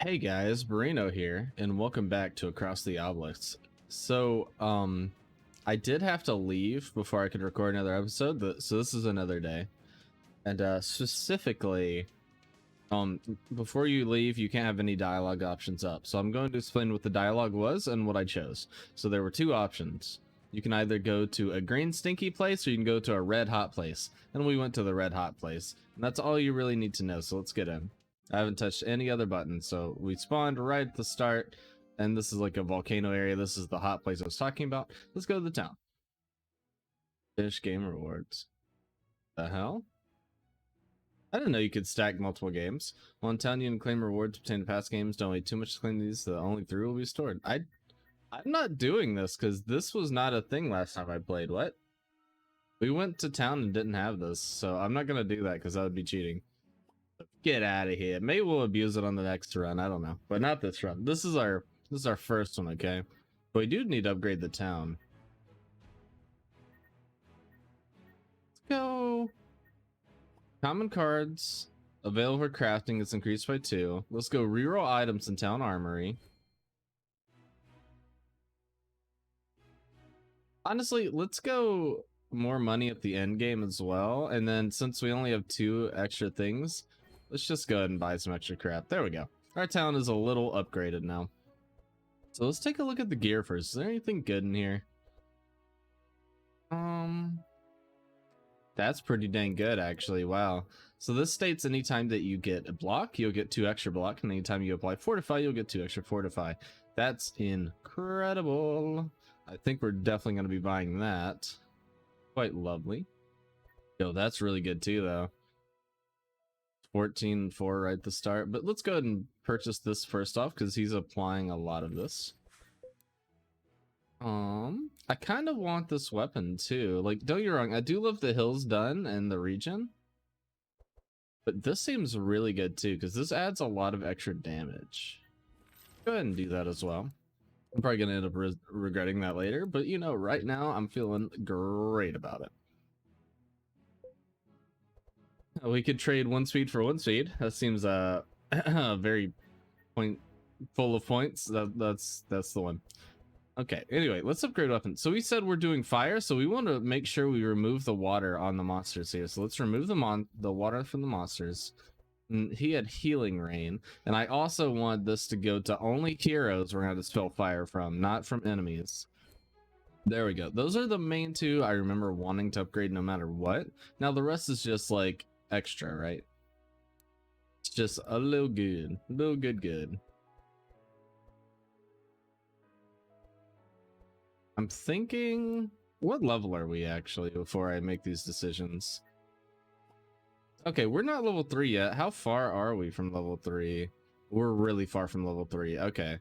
Hey guys, Barino here, and welcome back to Across the Obelisk. I did have to leave before I could record another episode, so this is another day. And specifically, before you leave, you can't have any dialogue options up. So I'm going to explain what the dialogue was and what I chose. So there were two options. You can either go to a green stinky place, or you can go to a red hot place. And we went to the red hot place, and that's all you really need to know. So let's get in. I haven't touched any other buttons, so we spawned right at the start, and this is like a volcano area. This is the hot place I was talking about. Let's go to the town. Finish game rewards. The hell? I didn't know you could stack multiple games. While in town, you can claim rewards obtained in past games. Don't wait too much to claim these, so only 3 will be stored. I'm not doing this because this was not a thing last time I played. What? We went to town and didn't have this, so I'm not gonna do that because that would be cheating. Get out of here. Maybe we'll abuse it on the next run. I don't know, but not this run. This is our first one, okay? But we do need to upgrade the town. Let's go. Common cards available for crafting is increased by 2. Let's go reroll items in town armory. Honestly, let's go more money at the end game as well. And then since we only have 2 extra things, let's just go ahead and buy some extra crap. There we go. Our town is a little upgraded now. So let's take a look at the gear first. Is there anything good in here? That's pretty dang good, actually. Wow. So this states anytime that you get a block, you'll get 2 extra block, and anytime you apply fortify, you'll get 2 extra fortify. That's incredible. I think we're definitely going to be buying that. Quite lovely. Yo, that's really good too, though. 14-4 right at the start, but let's go ahead and purchase this first off because he's applying a lot of this. I kind of want this weapon too. Like, don't get me wrong, I do love the hills done and the region, but this seems really good too because this adds a lot of extra damage. Go ahead and do that as well. I'm probably gonna end up regretting that later, but you know, right now I'm feeling great about it. We could trade 1 speed for 1 speed. That seems very full of points. That's the one. Okay, anyway, let's upgrade weapons. So we said we're doing fire, so we want to make sure we remove the water on the monsters here. So let's remove the water from the monsters. And he had healing rain, and I also want this to go to only heroes we're going to dispel fire from, not from enemies. There we go. Those are the main 2 I remember wanting to upgrade no matter what. Now the rest is just like extra, right? It's just a little good, good. I'm thinking, what level are we actually before I make these decisions? Okay, we're not level 3 yet. How far are we from level 3? We're really far from level 3. Okay.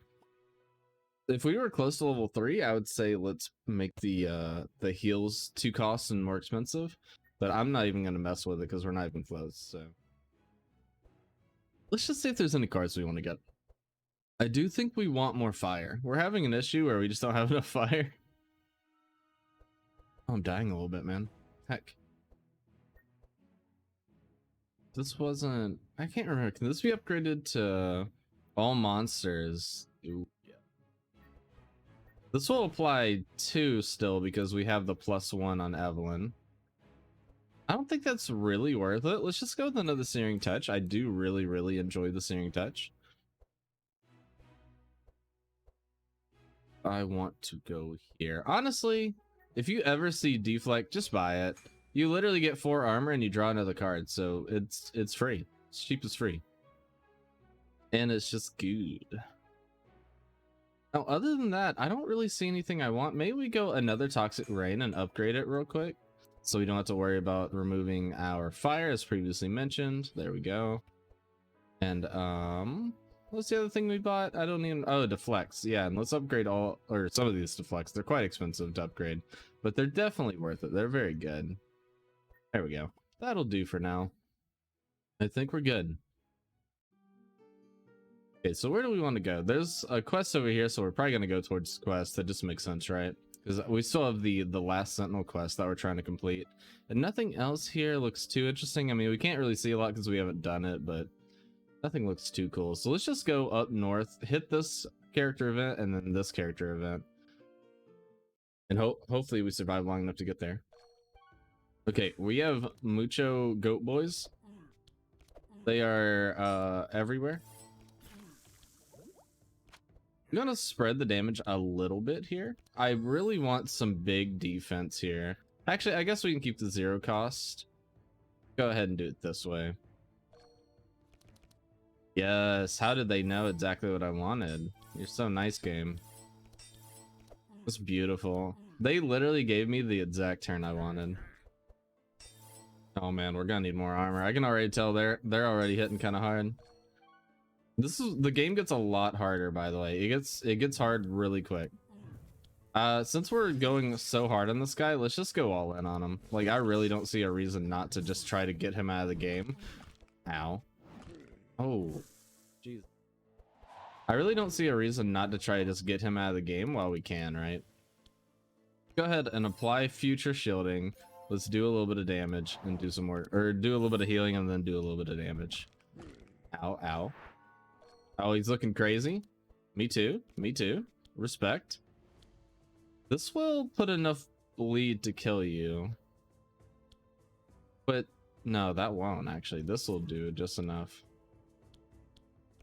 If we were close to level 3, I would say let's make the heals 2 costs and more expensive. But I'm not even going to mess with it because we're not even close. So let's just see if there's any cards we want to get. I do think we want more fire. We're having an issue where we just don't have enough fire. Oh, I'm dying a little bit, man. Heck. This wasn't... I can't remember. Can this be upgraded to all monsters? Ooh, yeah. This will apply 2 still because we have the +1 on Evelyn. I don't think that's really worth it. Let's just go with another Searing Touch. I do really enjoy the Searing Touch. I want to go here. Honestly, if you ever see deflect, just buy it. You literally get 4 armor and you draw another card, so it's free. It's cheap as free. And it's just good. Now, other than that, I don't really see anything I want. Maybe we go another Toxic Rain and upgrade it real quick, so we don't have to worry about removing our fire, as previously mentioned. There we go. And what's the other thing we bought? I don't even... Oh, deflects. Yeah, and let's upgrade all... Or some of these deflects. They're quite expensive to upgrade, but they're definitely worth it. They're very good. There we go. That'll do for now. I think we're good. Okay, so where do we want to go? There's a quest over here, so we're probably going to go towards the quest. That just makes sense, right? Because we still have the last Sentinel quest that we're trying to complete. And nothing else here looks too interesting. I mean, we can't really see a lot because we haven't done it, but Nothing looks too cool. So let's just go up north, hit this character event, and then this character event. And hopefully we survive long enough to get there. Okay, we have mucho goat boys. They are everywhere. I'm gonna spread the damage a little bit here. I really want some big defense here. Actually, I guess we can keep the 0 cost. Go ahead and do it this way. Yes, how did they know exactly what I wanted? You're so nice, game. That's beautiful. They literally gave me the exact turn I wanted. Oh man, we're gonna need more armor. I can already tell they're already hitting kind of hard. The game gets a lot harder, by the way. It gets hard really quick. Since we're going so hard on this guy, let's just go all in on him. Like, I really don't see a reason not to just try to get him out of the game. Ow. Oh, jeez. I really don't see a reason not to try to just get him out of the game while we can, right? Go ahead and apply future shielding. Let's do a little bit of damage and do some more, or do a little bit of healing and then do a little bit of damage. Ow, ow. Oh, he's looking crazy. Me too. Me too. Respect. This will put enough bleed to kill you. But no, that won't actually. This will do just enough.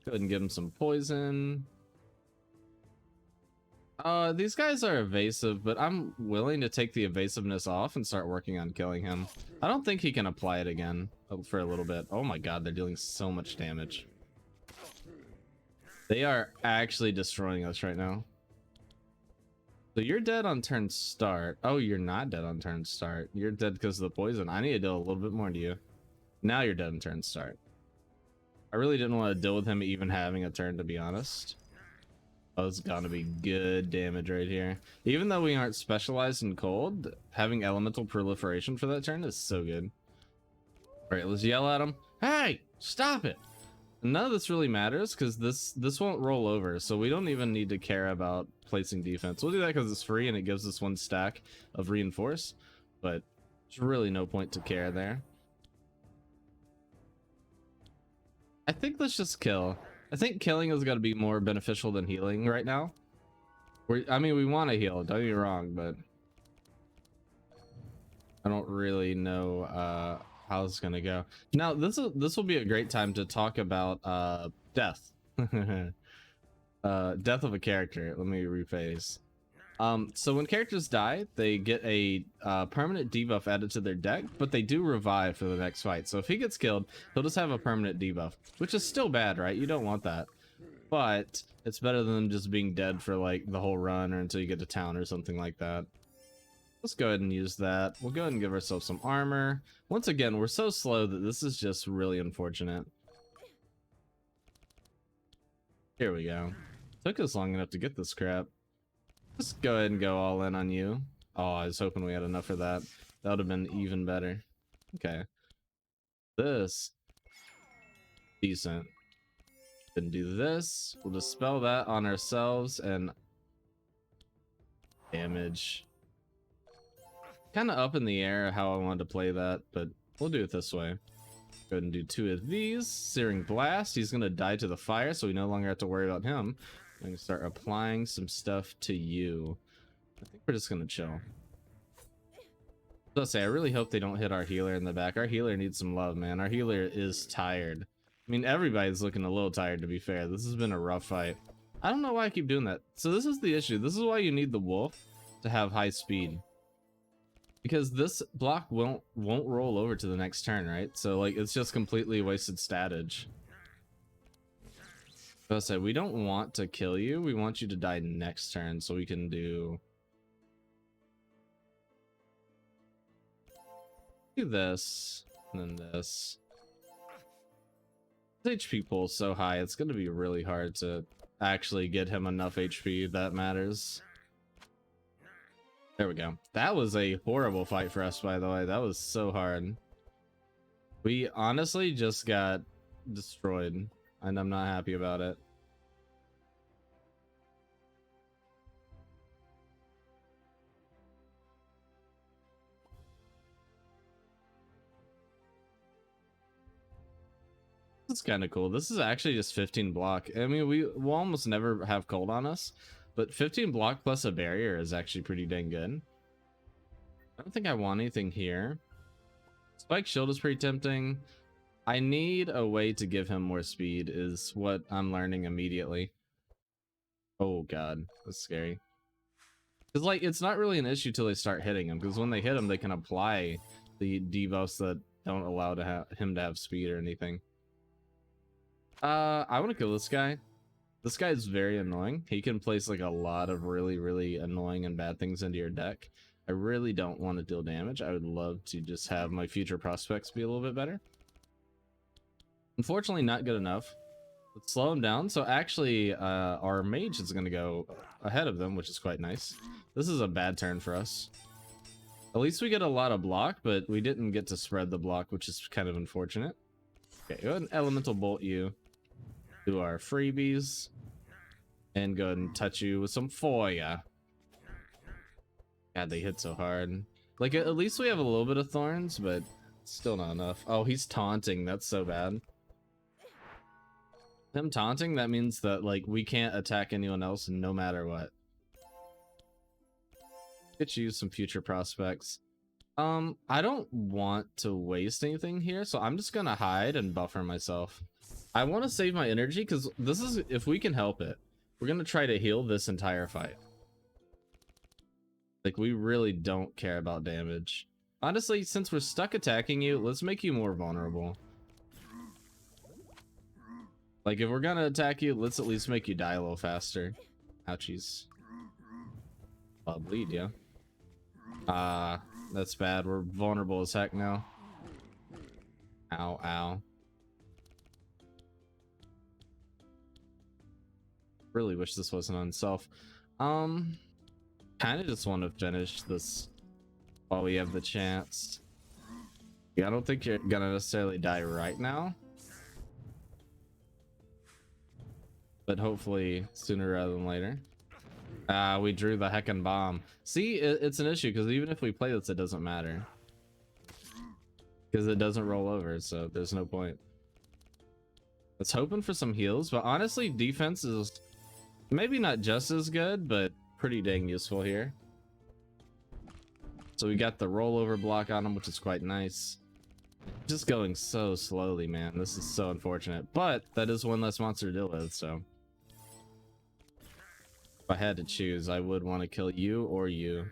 Go ahead and give him some poison. These guys are evasive, but I'm willing to take the evasiveness off and start working on killing him. I don't think he can apply it again for a little bit. Oh my god, they're dealing so much damage. They are actually destroying us right now. So you're dead on turn start. Oh, you're not dead on turn start. You're dead because of the poison. I need to deal a little bit more to you. Now you're dead on turn start. I really didn't want to deal with him even having a turn, to be honest. Oh, it's gonna be good damage right here. Even though we aren't specialized in cold, having elemental proliferation for that turn is so good. All right, let's yell at him. Hey, stop it! None of this really matters because this won't roll over, so we don't even need to care about placing defense. We'll do that because it's free and it gives us 1 stack of reinforce, but there's really no point to care there. I think let's just kill. I think killing is going to be more beneficial than healing right now. I mean, we want to heal, don't get me wrong, but I don't really know how it's going to go. Now, this will be a great time to talk about death. Death of a character. Let me rephrase. So when characters die, they get a permanent debuff added to their deck, but they do revive for the next fight. So if he gets killed, he'll just have a permanent debuff, which is still bad, right? You don't want that, but it's better than them just being dead for like the whole run or until you get to town or something like that. Let's go ahead and use that. We'll go ahead and give ourselves some armor. Once again, we're so slow that this is just really unfortunate. Here we go. Took us long enough to get this crap. Let's go ahead and go all in on you. Oh, I was hoping we had enough for that. That would have been even better. Okay. This. Decent. Then do this. We'll dispel that on ourselves and damage. Kind of up in the air how I wanted to play that, but we'll do it this way. Go ahead and do 2 of these. Searing Blast. He's going to die to the fire, so we no longer have to worry about him. I'm going to start applying some stuff to you. I think we're just going to chill. I'll say, I really hope they don't hit our healer in the back. Our healer needs some love, man. Our healer is tired. I mean, everybody's looking a little tired, to be fair. This has been a rough fight. I don't know why I keep doing that. So this is the issue. This is why you need the wolf to have high speed. Because this block won't roll over to the next turn, right? So like it's just completely wasted statage. I'll say, we don't want to kill you. We want you to die next turn so we can do this and then this. His HP pool is so high, it's going to be really hard to actually get him enough HP that matters. There we go. That was a horrible fight for us, by the way. That was so hard. We honestly just got destroyed, and I'm not happy about it. This is kind of cool. This is actually just 15 block. I mean, we'll almost never have cold on us, but 15 block plus a barrier is actually pretty dang good. I don't think I want anything here. Spike shield is pretty tempting. I need a way to give him more speed is what I'm learning immediately. Oh god, that's scary. Because like it's not really an issue till they start hitting him, because when they hit him they can apply the debuffs that don't allow him to have speed or anything. I want to kill this guy. This guy is very annoying. He can place like a lot of really annoying and bad things into your deck. I really don't want to deal damage. I would love to just have my future prospects be a little bit better. Unfortunately, not good enough. Let's slow him down. So actually, our mage is going to go ahead of them, which is quite nice. This is a bad turn for us. At least we get a lot of block, but we didn't get to spread the block, which is kind of unfortunate. Okay, go ahead and elemental bolt you. Do our freebies. And go ahead and touch you with some foya. God, they hit so hard. Like, at least we have a little bit of thorns, but still not enough. Oh, he's taunting. That's so bad. Him taunting, that means that, like, we can't attack anyone else no matter what. Get you some future prospects. I don't want to waste anything here, so I'm just gonna hide and buffer myself. I want to save my energy, because this is, if we can help it, we're gonna try to heal this entire fight. Like, we really don't care about damage. Honestly, since we're stuck attacking you, let's make you more vulnerable. Like, if we're gonna attack you, let's at least make you die a little faster. Ouchies. I'll bleed, yeah. That's bad. We're vulnerable as heck now. Ow, ow. Really wish this wasn't on self. Kind of just want to finish this while we have the chance. Yeah, I don't think you're gonna necessarily die right now, but hopefully sooner rather than later. We drew the heckin' bomb. See, it's an issue because even if we play this, it doesn't matter because it doesn't roll over, so there's no point. Let's hoping for some heals, but honestly, defense is maybe not just as good, but pretty dang useful here. So we got the rollover block on him, which is quite nice. Just going so slowly, man. This is so unfortunate, but that is one less monster to deal with, so. If I had to choose, I would want to kill you or you.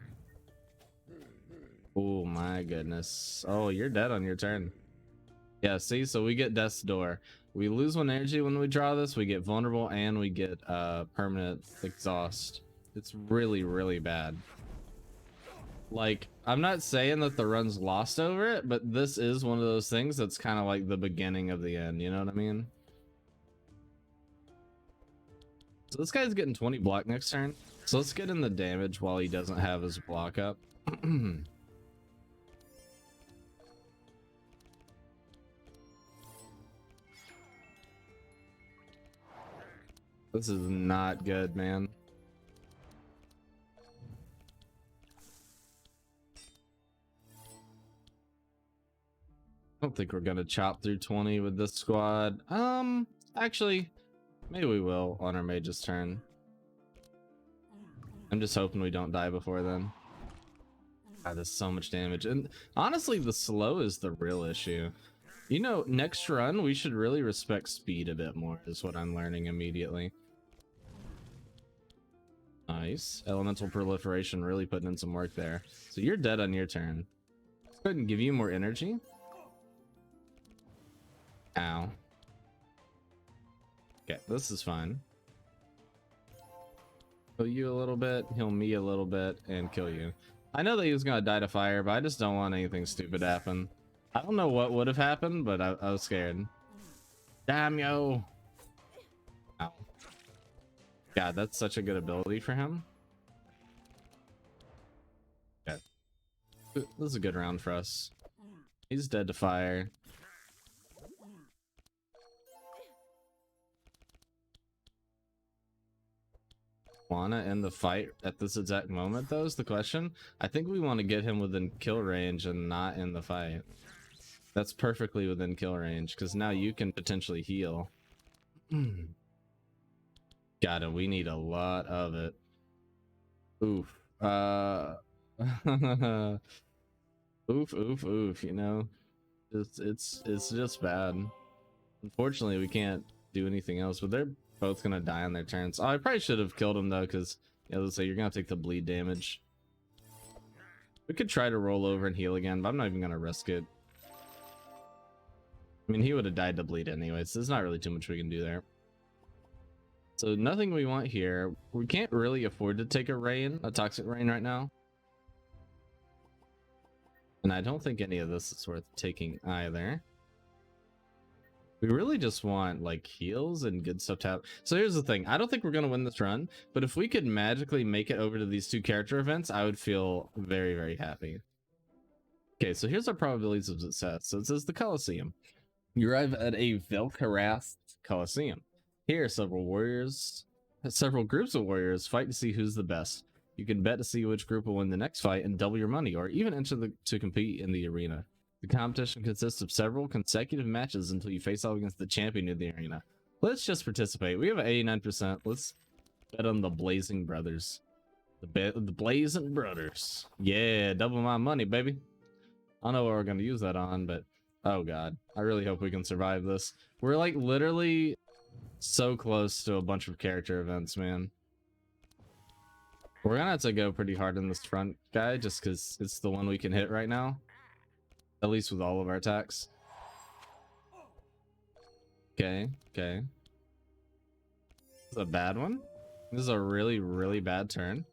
Oh my goodness. Oh, you're dead on your turn. Yeah, see, so we get Death's Door. We lose one energy when we draw this, we get vulnerable, and we get permanent exhaust. It's really bad. Like, I'm not saying that the run's lost over it, but this is one of those things that's kind of like the beginning of the end, you know what I mean? So this guy's getting 20 block next turn. So let's get in the damage while he doesn't have his block up. This is not good, man. I don't think we're gonna chop through 20 with this squad. Actually, maybe we will on our mage's turn. I'm just hoping we don't die before then. God, there's so much damage. And honestly, the slow is the real issue. You know, next run, we should really respect speed a bit more, is what I'm learning immediately. Nice. Elemental proliferation really putting in some work there. So you're dead on your turn. Let's go ahead and give you more energy. Ow. Okay, this is fine. Heal you a little bit, heal me a little bit, and kill you. I know that he was gonna die to fire, but I just don't want anything stupid to happen. I don't know what would have happened, but I was scared. Damn yo! Ow. God, that's such a good ability for him. Okay. This is a good round for us. He's dead to fire. Wanna end the fight at this exact moment, though, is the question. I think we want to get him within kill range and not in the fight. That's perfectly within kill range, because now you can potentially heal. Got it. We need a lot of it. Oof. Oof, oof, oof. You know, it's just bad. Unfortunately, we can't do anything else. But they're both gonna die on their turns. Oh, I probably should have killed him though, because yeah, let's say you're gonna take the bleed damage. We could try to roll over and heal again, but I'm not even gonna risk it. I mean, he would have died to bleed anyway, so there's not really too much we can do there. So nothing we want here. We can't really afford to take a toxic rain right now. And I don't think any of this is worth taking either. We really just want like heals and good stuff to have. So here's the thing. I don't think we're going to win this run, but if we could magically make it over to these 2 character events, I would feel very, very happy. Okay, so here's our probabilities of success. So it says the Colosseum. You arrive at a Velkarath Colosseum. Here, several groups of warriors fight to see who's the best. You can bet to see which group will win the next fight and double your money, or even enter to compete in the arena. The competition consists of several consecutive matches until you face off against the champion of the arena. Let's just participate. We have an 89%. Let's bet on the Blazing Brothers. The Blazing Brothers. Yeah, double my money, baby. I don't know what we're going to use that on, but oh god. I really hope we can survive this. We're like literally so close to a bunch of character events, man. We're gonna have to go pretty hard in this front guy just because it's the one we can hit right now, at least with all of our attacks. Okay, this is a bad one. This is a really, really bad turn.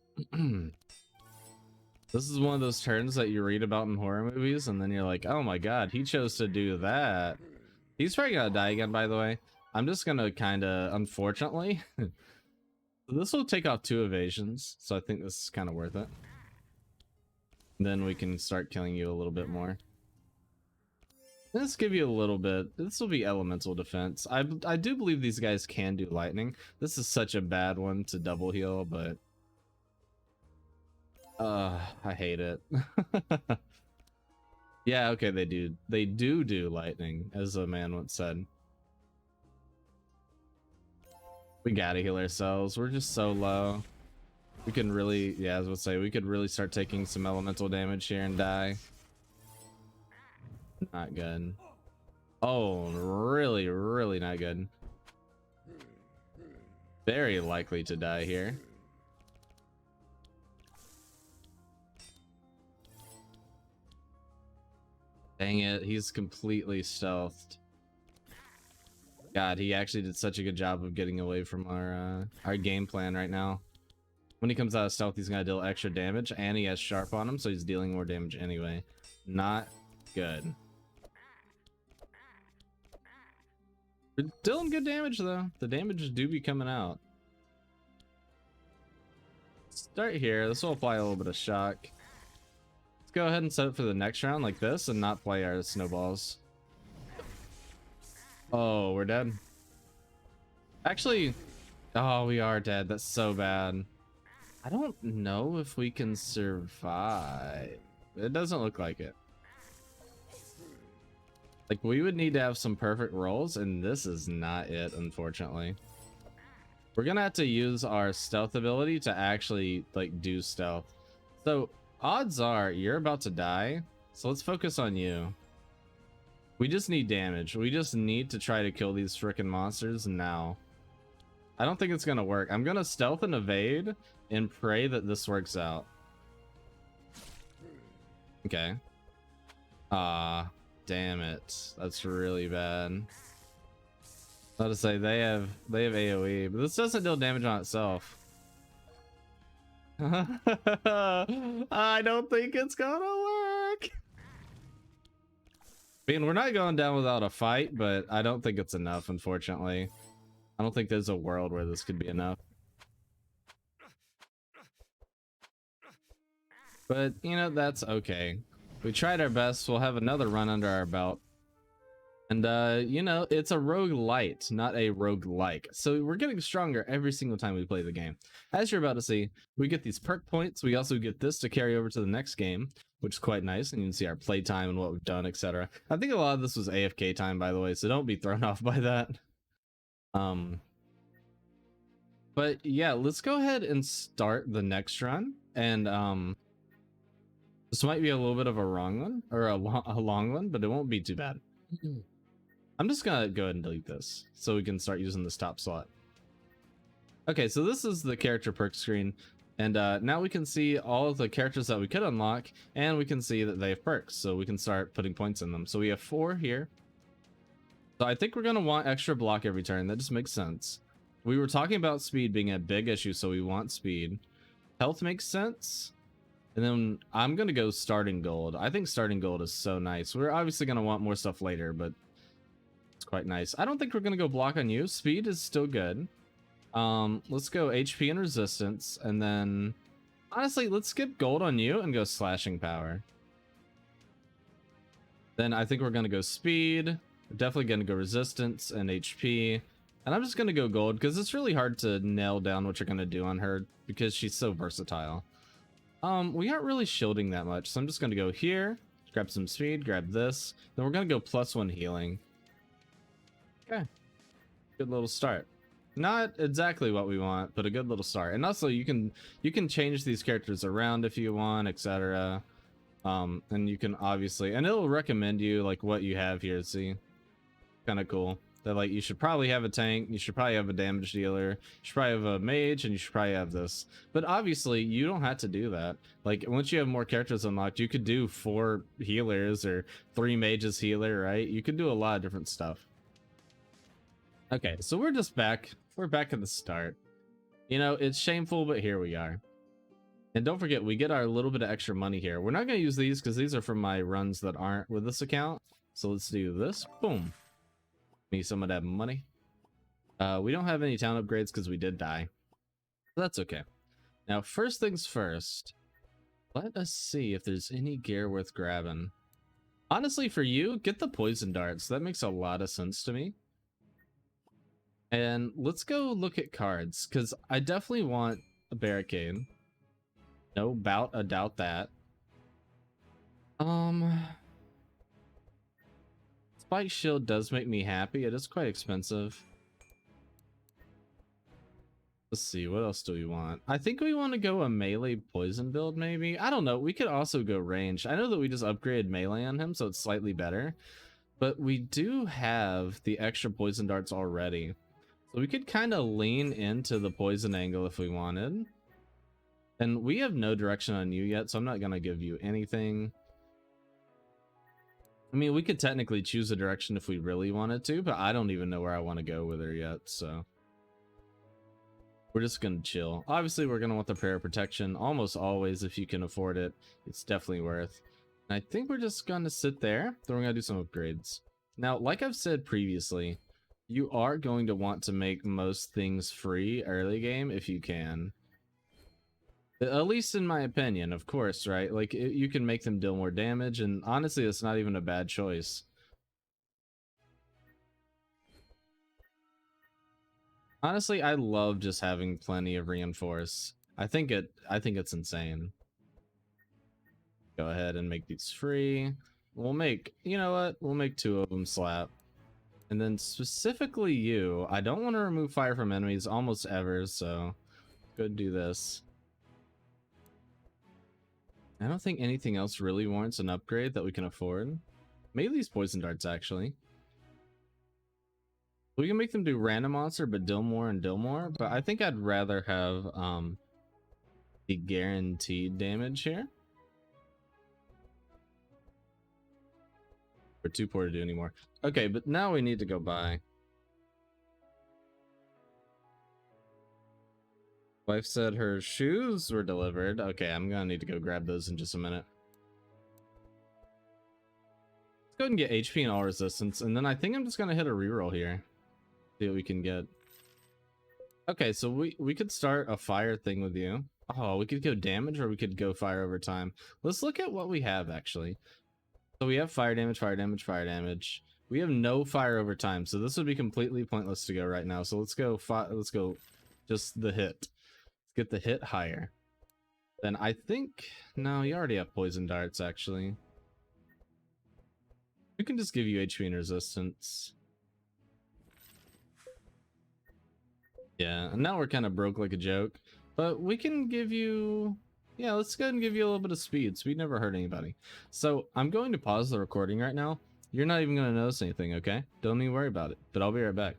This is one of those turns that you read about in horror movies and then you're like, oh my god, he chose to do that. He's probably gonna die again, by the way. I'm just gonna kind of, unfortunately, this will take off 2 evasions, so I think this is kind of worth it. Then we can start killing you a little bit more. Let's give you a little bit. This will be elemental defense. I do believe these guys can do lightning. This is such a bad one to double heal, but I hate it. Yeah, okay, they do lightning, as a man once said. We gotta heal ourselves. We're just so low. We can really, yeah, I was gonna say, we could really start taking some elemental damage here and die. Not good. Oh, really, really not good. Very likely to die here. Dang it, he's completely stealthed. God, he actually did such a good job of getting away from our game plan right now. When he comes out of stealth, he's gonna deal extra damage, and he has sharp on him, so he's dealing more damage anyway. Not good. We're dealing good damage though. The damage do be coming out. Start here. This will apply a little bit of shock. Let's go ahead and set it for the next round like this and not play our snowballs. Oh, we're dead. Actually, oh, we are dead. That's so bad. I don't know if we can survive. It doesn't look like it. Like, we would need to have some perfect rolls, and this is not it, unfortunately. We're gonna have to use our stealth ability to actually, like, do stealth. So, odds are you're about to die, so let's focus on you. We just need damage. We just need to try to kill these frickin' monsters now. I don't think it's gonna work. I'm gonna stealth and evade and pray that this works out. Okay. Damn it. That's really bad. I was to say they have AoE, but this doesn't deal damage on itself. I don't think it's gonna work. I mean, we're not going down without a fight, but I don't think it's enough, unfortunately. I don't think there's a world where this could be enough. But, you know, that's okay. We tried our best. We'll have another run under our belt. And you know, it's a roguelite, not a roguelike. So we're getting stronger every single time we play the game. As you're about to see, we get these perk points. We also get this to carry over to the next game, which is quite nice. And you can see our play time and what we've done, etc. I think a lot of this was AFK time, by the way, so don't be thrown off by that. But yeah, let's go ahead and start the next run. And this might be a little bit of a wrong one, or a long one, but it won't be too bad. I'm just gonna go ahead and delete this so we can start using this top slot. Okay, so this is the character perk screen, and now we can see all of the characters that we could unlock, and we can see that they have perks, so we can start putting points in them. So we have 4 here. So I think we're gonna want extra block every turn. That just makes sense. We were talking about speed being a big issue, so we want speed. Health makes sense. And then I'm gonna go starting gold. I think starting gold is so nice. We're obviously gonna want more stuff later, but it's quite nice. I don't think we're gonna go block on you. Speed is still good. Let's go HP and resistance, and then honestly, let's skip gold on you and go slashing power. Then I think we're gonna go speed. We're definitely gonna go resistance and HP. And I'm just gonna go gold because it's really hard to nail down what you're gonna do on her because she's so versatile. We aren't really shielding that much, so I'm just gonna go here, grab some speed, grab this, then we're gonna go +1 healing. Okay, good little start. Not exactly what we want, but a good little start. And also you can change these characters around if you want, etc. And you can obviously, and it'll recommend you like what you have here. See, kind of cool. That like you should probably have a tank, you should probably have a damage dealer, you should probably have a mage, and you should probably have this. But obviously you don't have to do that. Like once you have more characters unlocked, you could do 4 healers or 3 mages healer, right? You could do a lot of different stuff. Okay, so we're just back. We're back at the start. You know, it's shameful, but here we are. And don't forget, we get our little bit of extra money here. We're not going to use these because these are from my runs that aren't with this account. So let's do this. Boom. Me some of that money. We don't have any town upgrades because we did die. That's okay. Now, first things first. Let us see if there's any gear worth grabbing. Honestly, for you, get the poison darts. That makes a lot of sense to me. And let's go look at cards, because I definitely want a barricade. No doubt that. Spike shield does make me happy. It is quite expensive. Let's see, what else do we want? I think we want to go a melee poison build, maybe. I don't know. We could also go range. I know that we just upgraded melee on him, so it's slightly better. But we do have the extra poison darts already. So we could kind of lean into the poison angle if we wanted. And we have no direction on you yet, so I'm not going to give you anything. I mean, we could technically choose a direction if we really wanted to, but I don't even know where I want to go with her yet, so. We're just going to chill. Obviously, we're going to want the prayer protection almost always if you can afford it. It's definitely worth. And I think we're just going to sit there. Then we're going to do some upgrades. Now, like I've said previously, you are going to want to make most things free early game if you can. At least in my opinion, of course, right? Like, you can make them deal more damage, and honestly, it's not even a bad choice. Honestly, I love just having plenty of reinforce. I think it's insane. Go ahead and make these free. We'll make, you know what? We'll make 2 of them slap. And then specifically you, I don't want to remove fire from enemies almost ever, so go do this. I don't think anything else really warrants an upgrade that we can afford. Maybe these poison darts, actually. We can make them do random monster, but deal more and deal more. But I think I'd rather have the guaranteed damage here. We're too poor to do anymore. Okay, but now we need to go buy. Wife said her shoes were delivered. Okay, I'm gonna need to go grab those in just a minute. Let's go ahead and get HP and all resistance, and then I think I'm just gonna hit a reroll here. See what we can get. Okay, so we could start a fire thing with you. Oh, we could go damage or we could go fire over time. Let's look at what we have actually. So we have fire damage, fire damage, fire damage. We have no fire over time, so this would be completely pointless to go right now. So let's go. Let's go. Just the hit. Let's get the hit higher. Then I think no, you already have poison darts. Actually, we can just give you HP and resistance. Yeah, and now we're kind of broke like a joke, but we can give you. Yeah, let's go ahead and give you a little bit of speed. Speed never hurt anybody. So I'm going to pause the recording right now. You're not even going to notice anything, okay? Don't even worry about it, but I'll be right back.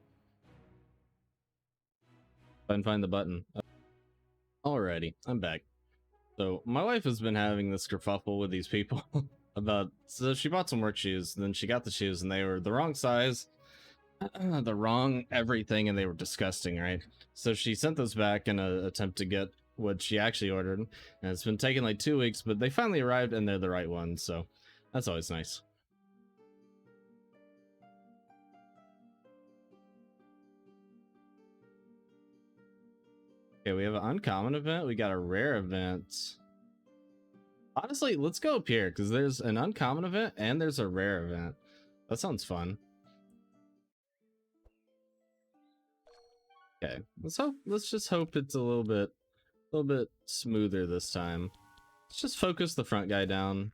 If I can find the button. Alrighty, I'm back. So my wife has been having this kerfuffle with these people about, so she bought some work shoes, then she got the shoes and they were the wrong size, the wrong everything, and they were disgusting, right? So she sent those back in an attempt to get what she actually ordered, and it's been taking like 2 weeks, but they finally arrived and they're the right ones, so that's always nice. Okay, we have an uncommon event, we got a rare event. Honestly, let's go up here because there's an uncommon event and there's a rare event. That sounds fun. Okay, let's just hope it's a little bit smoother this time. Let's just focus the front guy down.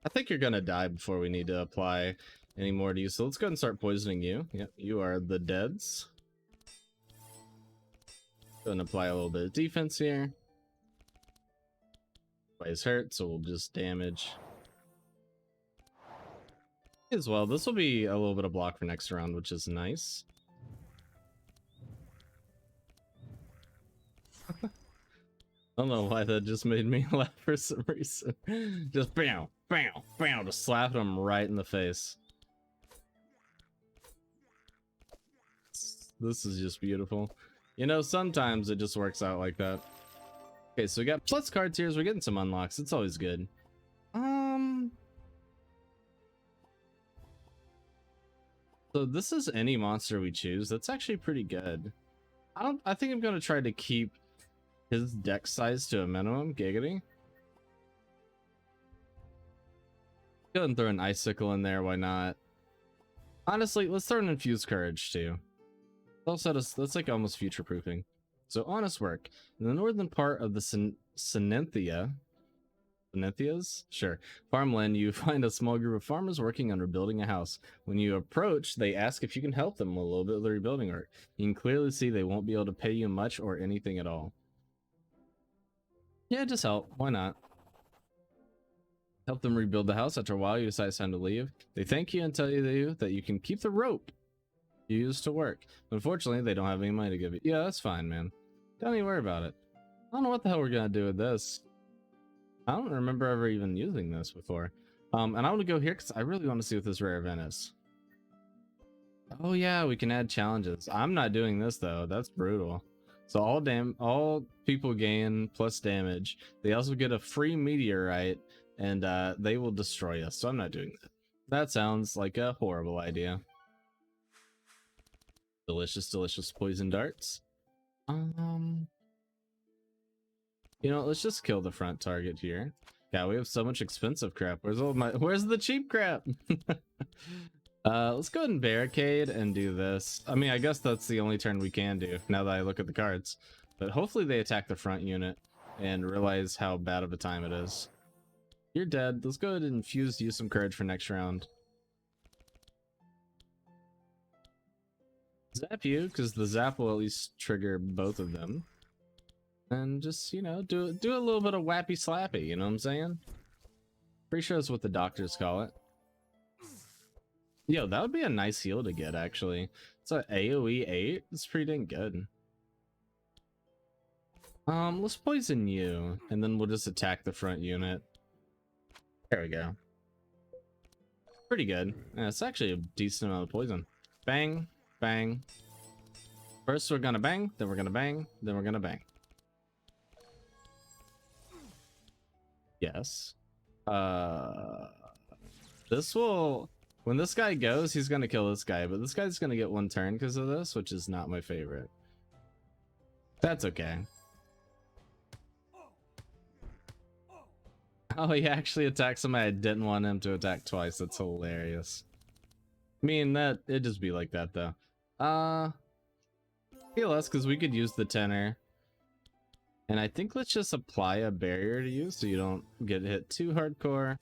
I think you're gonna die before we need to apply any more to you, so let's go ahead and start poisoning you. Yep, you are the deads. Go ahead and apply a little bit of defense here. He's hurt, so we'll just damage as well. This will be a little bit of block for next round, which is nice. I don't know why that just made me laugh for some reason. Just bam, bam, bam, just slapping him right in the face. This is just beautiful. You know, sometimes it just works out like that. Okay, so we got plus cards here. We're getting some unlocks. It's always good. So this is any monster we choose. That's actually pretty good. I think I'm gonna try to keep his deck size to a minimum. Giggity. Go ahead and throw an icicle in there. Why not? Honestly, let's throw an infused courage too. That's like almost future proofing. So honest work in the northern part of the Synenthia. Synenthias? Sure. Farmland, you find a small group of farmers working on rebuilding a house. When you approach, they ask if you can help them with a little bit of the rebuilding work. You can clearly see they won't be able to pay you much or anything at all. Yeah, just help. Why not? Help them rebuild the house. After a while, you decide it's time to leave. They thank you and tell you that you can keep the rope you used to work. Unfortunately, they don't have any money to give you. Yeah, that's fine, man. Don't even worry about it. I don't know what the hell we're gonna do with this. I don't remember ever even using this before. And I want to go here because I really want to see what this rare event is. Oh yeah, we can add challenges. I'm not doing this though. That's brutal. So all people gain plus damage. They also get a free meteorite, and they will destroy us. So I'm not doing that. That sounds like a horrible idea. Delicious, delicious poison darts. You know, let's just kill the front target here. Yeah, we have so much expensive crap. Where's the cheap crap? Let's go ahead and barricade and do this. I mean, I guess that's the only turn we can do now that I look at the cards. But hopefully they attack the front unit and realize how bad of a time it is. You're dead. Let's go ahead and infuse you some courage for next round. Zap you, because the zap will at least trigger both of them. And just, you know, do a little bit of wappy slappy, you know what I'm saying? Pretty sure that's what the doctors call it. Yo, that would be a nice heal to get, actually. It's an AoE 8. It's pretty dang good. Let's poison you, and then we'll just attack the front unit. There we go. Pretty good. Yeah, it's actually a decent amount of poison. Bang, bang. First we're gonna bang, then we're gonna bang, then we're gonna bang. Yes. This will... When this guy goes, he's gonna kill this guy, but this guy's gonna get one turn because of this, which is not my favorite. That's okay. Oh, he actually attacked somebody I didn't want him to attack twice. That's hilarious. I mean, that it'd just be like that though. Heal us because we could use the tenor. And I think let's just apply a barrier to you so you don't get hit too hardcore.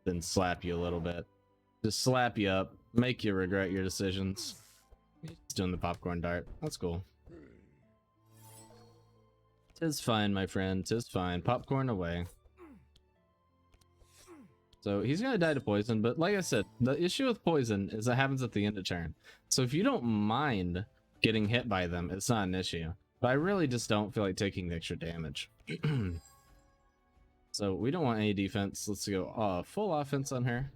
Then slap you a little bit. Just slap you up, make you regret your decisions. He's doing the popcorn dart. That's cool. Tis fine, my friend. Tis fine. Popcorn away. So he's gonna die to poison, but like I said, the issue with poison is it happens at the end of turn. So if you don't mind getting hit by them, it's not an issue. But I really just don't feel like taking the extra damage. So we don't want any defense. Let's go full offense on her.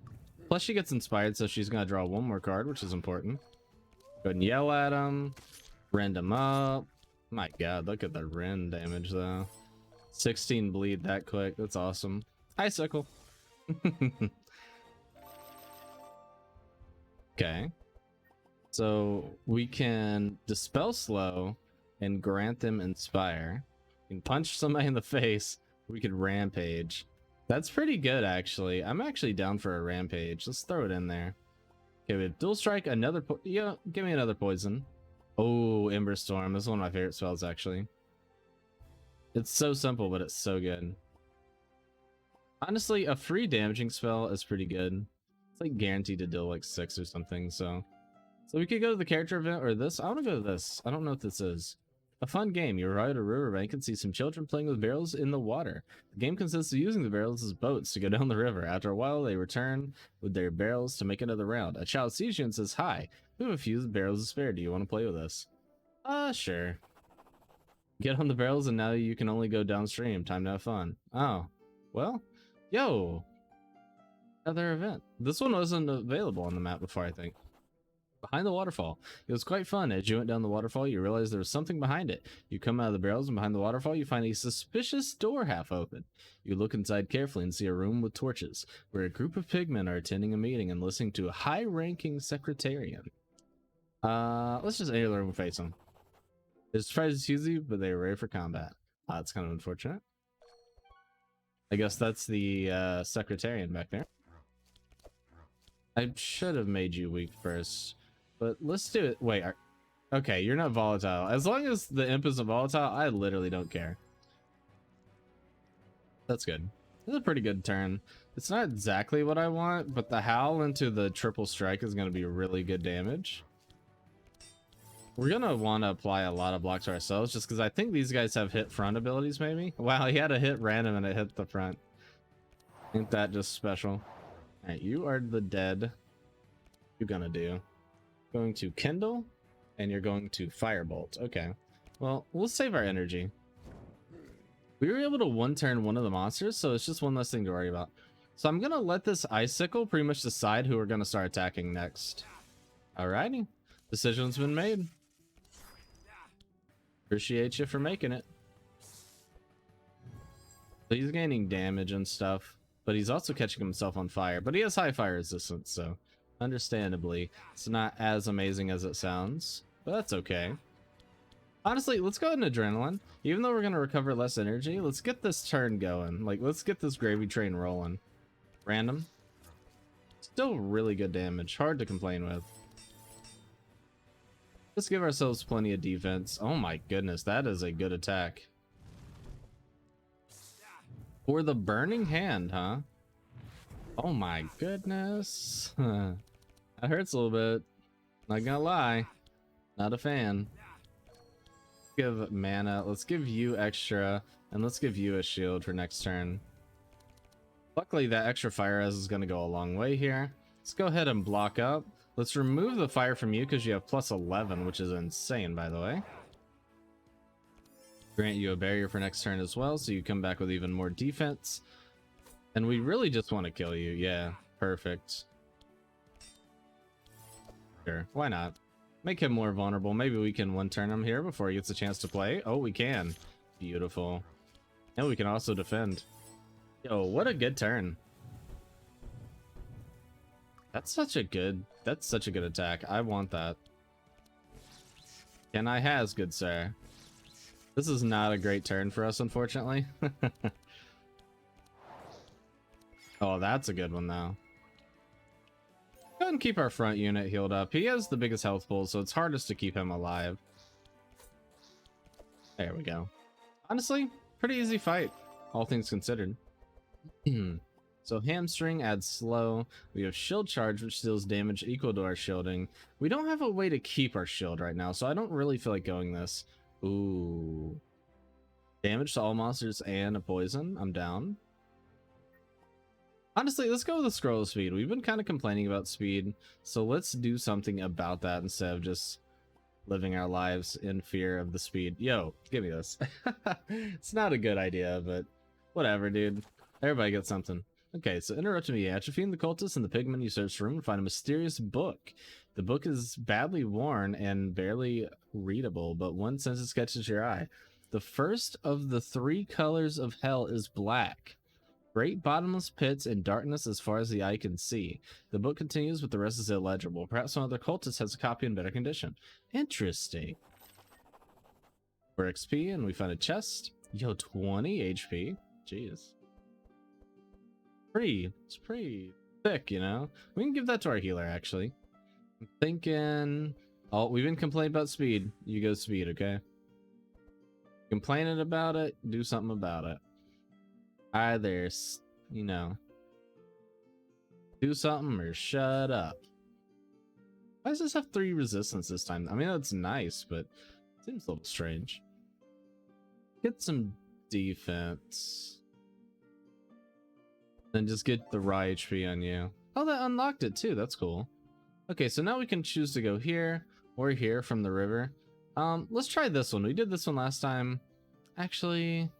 Plus she gets inspired, so she's gonna draw one more card, which is important. Go ahead and yell at him. Rend him up. My god, look at the rend damage though. 16 bleed that quick. That's awesome. Icicle. Okay. So we can dispel slow and grant them inspire. We can punch somebody in the face. We could rampage. That's pretty good actually. I'm actually down for a rampage. Let's throw it in there. Okay, we have dual strike, another yeah, give me another poison. Oh, Ember Storm. This is one of my favorite spells actually. It's so simple, but it's so good. Honestly, a free damaging spell is pretty good. It's like guaranteed to deal like 6 or something, so we could go to the character event or this. I want to go to this. I don't know what this is. A fun game. You arrive at a riverbank and see some children playing with barrels in the water. The game consists of using the barrels as boats to go down the river. After a while, they return with their barrels to make another round. A child sees you and says, "Hi, we have a few barrels to spare. Do you want to play with us?" Sure. Get on the barrels and now you can only go downstream. Time to have fun. Oh, well, yo. Another event. This one wasn't available on the map before, I think. Behind the waterfall. It was quite fun. As you went down the waterfall, you realized there was something behind it. You come out of the barrels, and behind the waterfall, you find a suspicious door half open. You look inside carefully and see a room with torches, where a group of pigmen are attending a meeting and listening to a high-ranking secretarian. Let's just enter the room and face them. There's surprises easy, but they are ready for combat. That's kind of unfortunate. I guess that's the secretarian back there. I should have made you weak first. But let's do it. Wait, okay, you're not volatile. As long as the imp isn't volatile, I literally don't care. That's good. This is a pretty good turn. It's not exactly what I want, but the howl into the triple strike is going to be really good damage. We're going to want to apply a lot of blocks to ourselves, just because I think these guys have hit front abilities, maybe. Wow, he had a hit random and it hit the front. Ain't that just special? Alright, you are the dead. You're gonna do. Going to Kindle, and you're going to Firebolt. Okay. Well, we'll save our energy. We were able to one-turn one of the monsters, so it's just one less thing to worry about. So I'm gonna let this Icicle pretty much decide who we're gonna start attacking next. Alrighty. Decision's been made. Appreciate you for making it. So he's gaining damage and stuff, but he's also catching himself on fire. But he has high fire resistance, so understandably, it's not as amazing as it sounds, but that's okay. Honestly, let's go ahead and adrenaline. Even though we're going to recover less energy, let's get this turn going. Like, let's get this gravy train rolling. Random. Still really good damage. Hard to complain with. Let's give ourselves plenty of defense. Oh my goodness, that is a good attack. For the burning hand, huh? Oh my goodness. That hurts a little bit. Not gonna lie. Not a fan. Give mana. Let's give you extra. And let's give you a shield for next turn. Luckily, that extra fire res is gonna go a long way here. Let's go ahead and block up. Let's remove the fire from you because you have plus 11, which is insane, by the way. Grant you a barrier for next turn as well, so you come back with even more defense. And we really just want to kill you. Yeah, perfect. Sure, why not? Make him more vulnerable. Maybe we can one-turn him here before he gets a chance to play. Oh, we can. Beautiful. And we can also defend. Yo, what a good turn. That's such a good attack. I want that. Can I has, good sir? This is not a great turn for us, unfortunately. Oh, that's a good one though. Go ahead and keep our front unit healed up. He has the biggest health pool, so it's hardest to keep him alive. There we go. Honestly, pretty easy fight, all things considered. So hamstring adds slow. We have shield charge, which deals damage equal to our shielding. We don't have a way to keep our shield right now, so I don't really feel like going this. Ooh. Damage to all monsters and a poison. I'm down. Honestly, let's go with the scroll of speed. We've been kind of complaining about speed, so let's do something about that instead of just living our lives in fear of the speed. Yo, give me this. It's not a good idea, but whatever, dude. Everybody gets something. Okay, so interrupt me. Atrophy in the cultist in the pigment you search room and find a mysterious book. The book is badly worn and barely readable, but one sentence catches your eye. The first of the 3 colors of hell is black. Great bottomless pits and darkness as far as the eye can see. The book continues, but the rest is illegible. Perhaps one other cultist has a copy in better condition. Interesting. For XP, and we find a chest. Yo, 20 HP. Jeez. It's pretty thick, you know? We can give that to our healer, actually. I'm thinking... Oh, we've been complaining about speed. You go speed, okay? Complaining about it, do something about it. Either, you know, do something or shut up. Why does this have 3 resistance this time? I mean, that's nice, but it seems a little strange. Get some defense. Then just get the raw HP on you. Oh, that unlocked it too. That's cool. Okay, so now we can choose to go here or here from the river. Let's try this one. We did this one last time. Actually,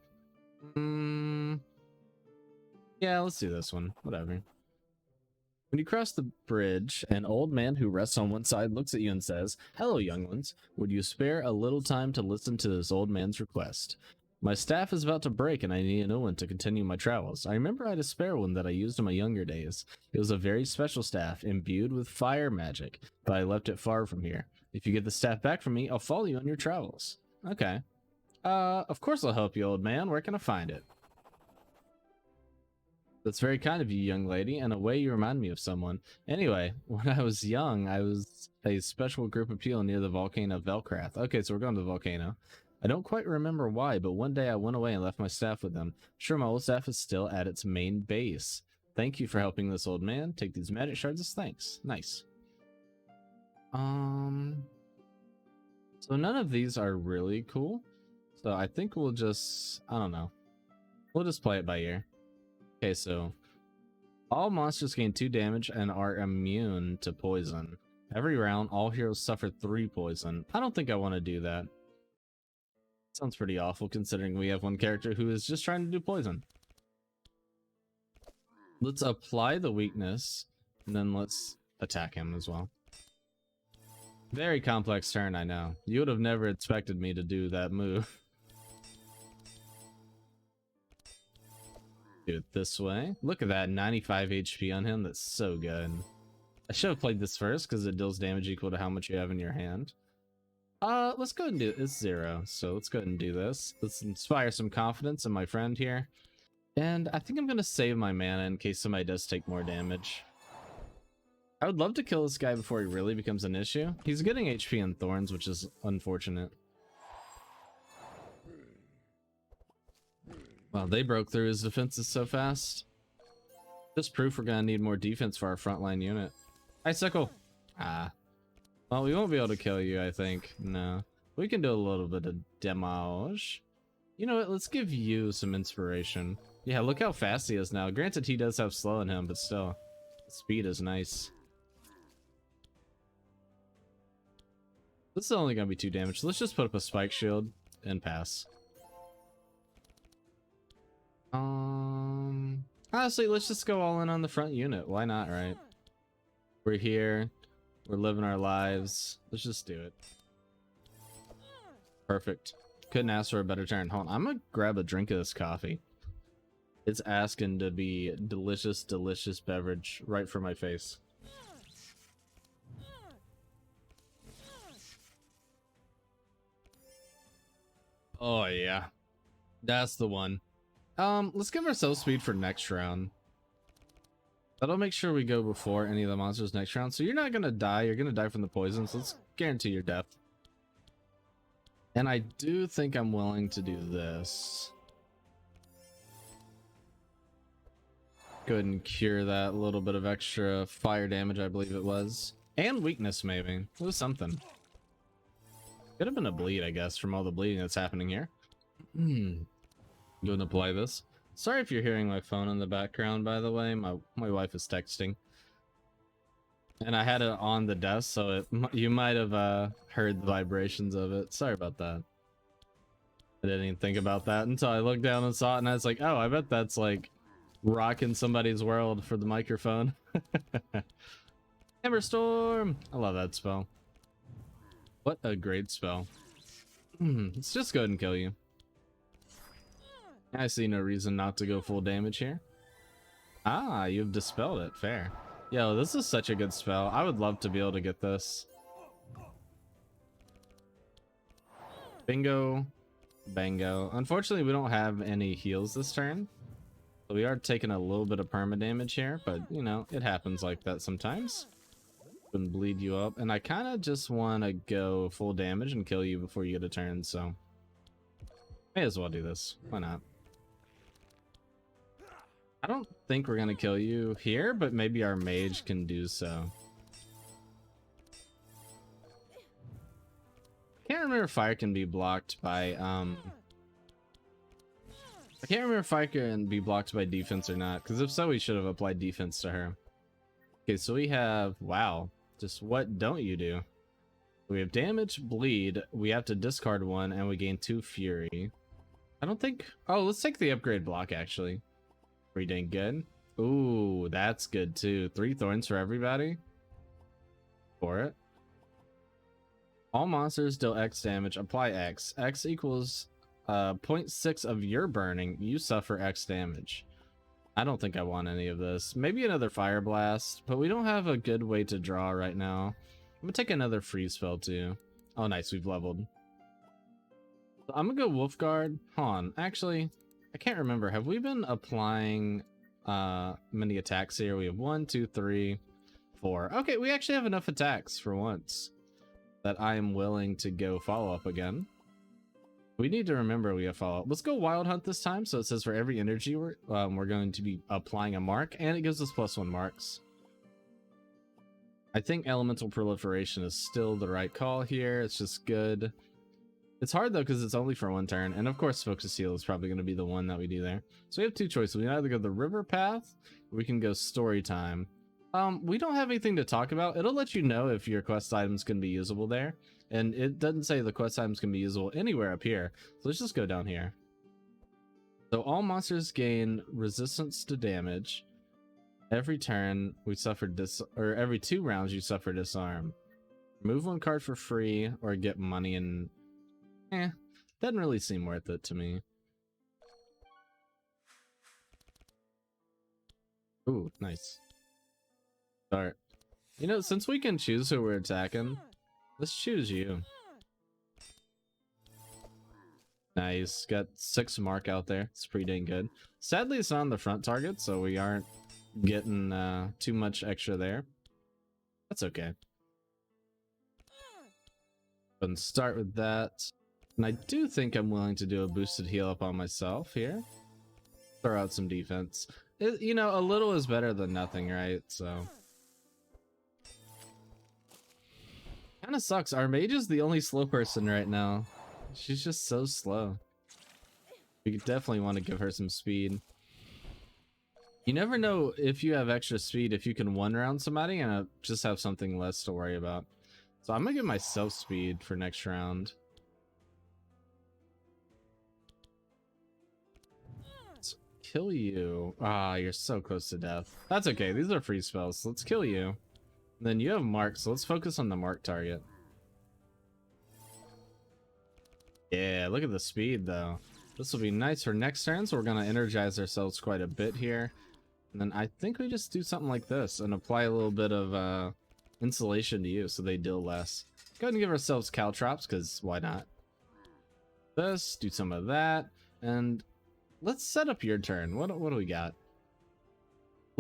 yeah, let's do this one. Whatever. When you cross the bridge, an old man who rests on one side looks at you and says, "Hello, young ones. Would you spare a little time to listen to this old man's request? My staff is about to break and I need a new one to continue my travels. I remember I had a spare one that I used in my younger days. It was a very special staff, imbued with fire magic, but I left it far from here. If you get the staff back from me, I'll follow you on your travels." Okay. Of course I'll help you, old man. Where can I find it? That's very kind of you, young lady, and a way you remind me of someone. Anyway, when I was young, I was a special group of people near the volcano of Velkrath. Okay, so we're going to the volcano. I don't quite remember why, but one day I went away and left my staff with them. Sure, my old staff is still at its main base. Thank you for helping this old man. Take these magic shards as thanks. Nice. So none of these are really cool. So I think we'll just, I don't know. We'll just play it by ear. Okay, so all monsters gain 2 damage and are immune to poison. Every round, all heroes suffer 3 poison. I don't think I want to do that. Sounds pretty awful considering we have one character who is just trying to do poison. Let's apply the weakness, and then let's attack him as well. Very complex turn, I know. You would have never expected me to do that move. Do it this way. Look at that, 95 HP on him. That's so good. I should have played this first because it deals damage equal to how much you have in your hand. Let's go ahead and do it. It's 0, so let's go ahead and do this. Let's inspire some confidence in my friend here. And I think I'm gonna save my mana in case somebody does take more damage. I would love to kill this guy before he really becomes an issue. He's getting HP and thorns, which is unfortunate. Wow, they broke through his defenses so fast. Just proof we're gonna need more defense for our frontline unit. Icicle! Ah. Well, we won't be able to kill you, I think. No. We can do a little bit of damage. You know what? Let's give you some inspiration. Yeah, look how fast he is now. Granted, he does have slow in him, but still. Speed is nice. This is only gonna be 2 damage. Let's just put up a spike shield and pass. Honestly, let's just go all in on the front unit. Why not, right? We're here. We're living our lives. Let's just do it. Perfect. Couldn't ask for a better turn. Hold on. I'm gonna grab a drink of this coffee. It's asking to be delicious, delicious beverage right for my face. Oh, yeah. That's the one. Let's give ourselves speed for next round. That'll make sure we go before any of the monsters next round. So you're not gonna die. You're gonna die from the poison. So let's guarantee your death. And I do think I'm willing to do this. Go ahead and cure that little bit of extra fire damage, I believe it was. And weakness, maybe. It was something. Could have been a bleed, I guess, from all the bleeding that's happening here. Go ahead and apply this. Sorry if you're hearing my phone in the background, by the way. My wife is texting. And I had it on the desk, so you might have heard the vibrations of it. Sorry about that. I didn't even think about that until I looked down and saw it, and I was like, oh, I bet that's like rocking somebody's world for the microphone. Hammer Storm! I love that spell. What a great spell. Let's just go ahead and kill you. I see no reason not to go full damage here. Ah, you've dispelled it. Fair. Yo, this is such a good spell. I would love to be able to get this. Bingo. Bango. Unfortunately, we don't have any heals this turn. So we are taking a little bit of perma damage here, but you know, it happens like that sometimes. And bleed you up. And I kind of just want to go full damage and kill you before you get a turn, so may as well do this. Why not? I don't think we're gonna kill you here, but maybe our mage can do so. I can't remember if fire can be blocked by I can't remember if fire can be blocked by defense or not, because if so, we should have applied defense to her. Okay, so we have, wow, just what don't you do? We have damage, bleed, we have to discard one, and we gain 2 fury. I don't think, oh, let's take the upgrade block actually. Pretty dang good. Ooh, that's good too. 3 thorns for everybody. For it. All monsters deal X damage. Apply X. X equals 0.6 of your burning. You suffer X damage. I don't think I want any of this. Maybe another fire blast, but we don't have a good way to draw right now. I'm gonna take another freeze spell too. Oh, nice. We've leveled. I'm gonna go Wolfguard. Hold on. Actually, I can't remember. Have we been applying many attacks here? We have 1, 2, 3, 4. Okay, we actually have enough attacks for once that I am willing to go follow up again. We need to remember we have follow up. Let's go Wild Hunt this time. So it says for every energy we're going to be applying a mark, and it gives us +1 marks. I think Elemental Proliferation is still the right call here. It's just good. It's hard though because it's only for 1 turn, and of course Focus Heal is probably going to be the one that we do there. So we have 2 choices. We can either go the river path, or we can go story time. We don't have anything to talk about. It'll let you know if your quest items can be usable there, and it doesn't say the quest items can be usable anywhere up here. So let's just go down here. So all monsters gain resistance to damage. Every turn we suffer or every 2 rounds you suffer disarm. Remove 1 card for free or get money, and doesn't really seem worth it to me. Ooh, nice. Start. You know, since we can choose who we're attacking, let's choose you. Nice. Got 6 mark out there. It's pretty dang good. Sadly, it's not on the front target, so we aren't getting too much extra there. That's okay. And start with that. And I do think I'm willing to do a boosted heal up on myself here. Throw out some defense. You know, a little is better than nothing, right? So kind of sucks. Our mage is the only slow person right now. She's just so slow. We definitely want to give her some speed. You never know if you have extra speed if you can 1-round somebody and just have something less to worry about. So I'm gonna give myself speed for next round. Let's kill you. Ah, you're so close to death. That's okay. These are free spells. Let's kill you. And then you have mark, so let's focus on the mark target. Yeah, look at the speed though. This will be nice for next turn, so we're gonna energize ourselves quite a bit here. And then I think we just do something like this and apply a little bit of insulation to you so they deal less. Go ahead and give ourselves caltrops, because why not? This, do some of that, and let's set up your turn. What do we got?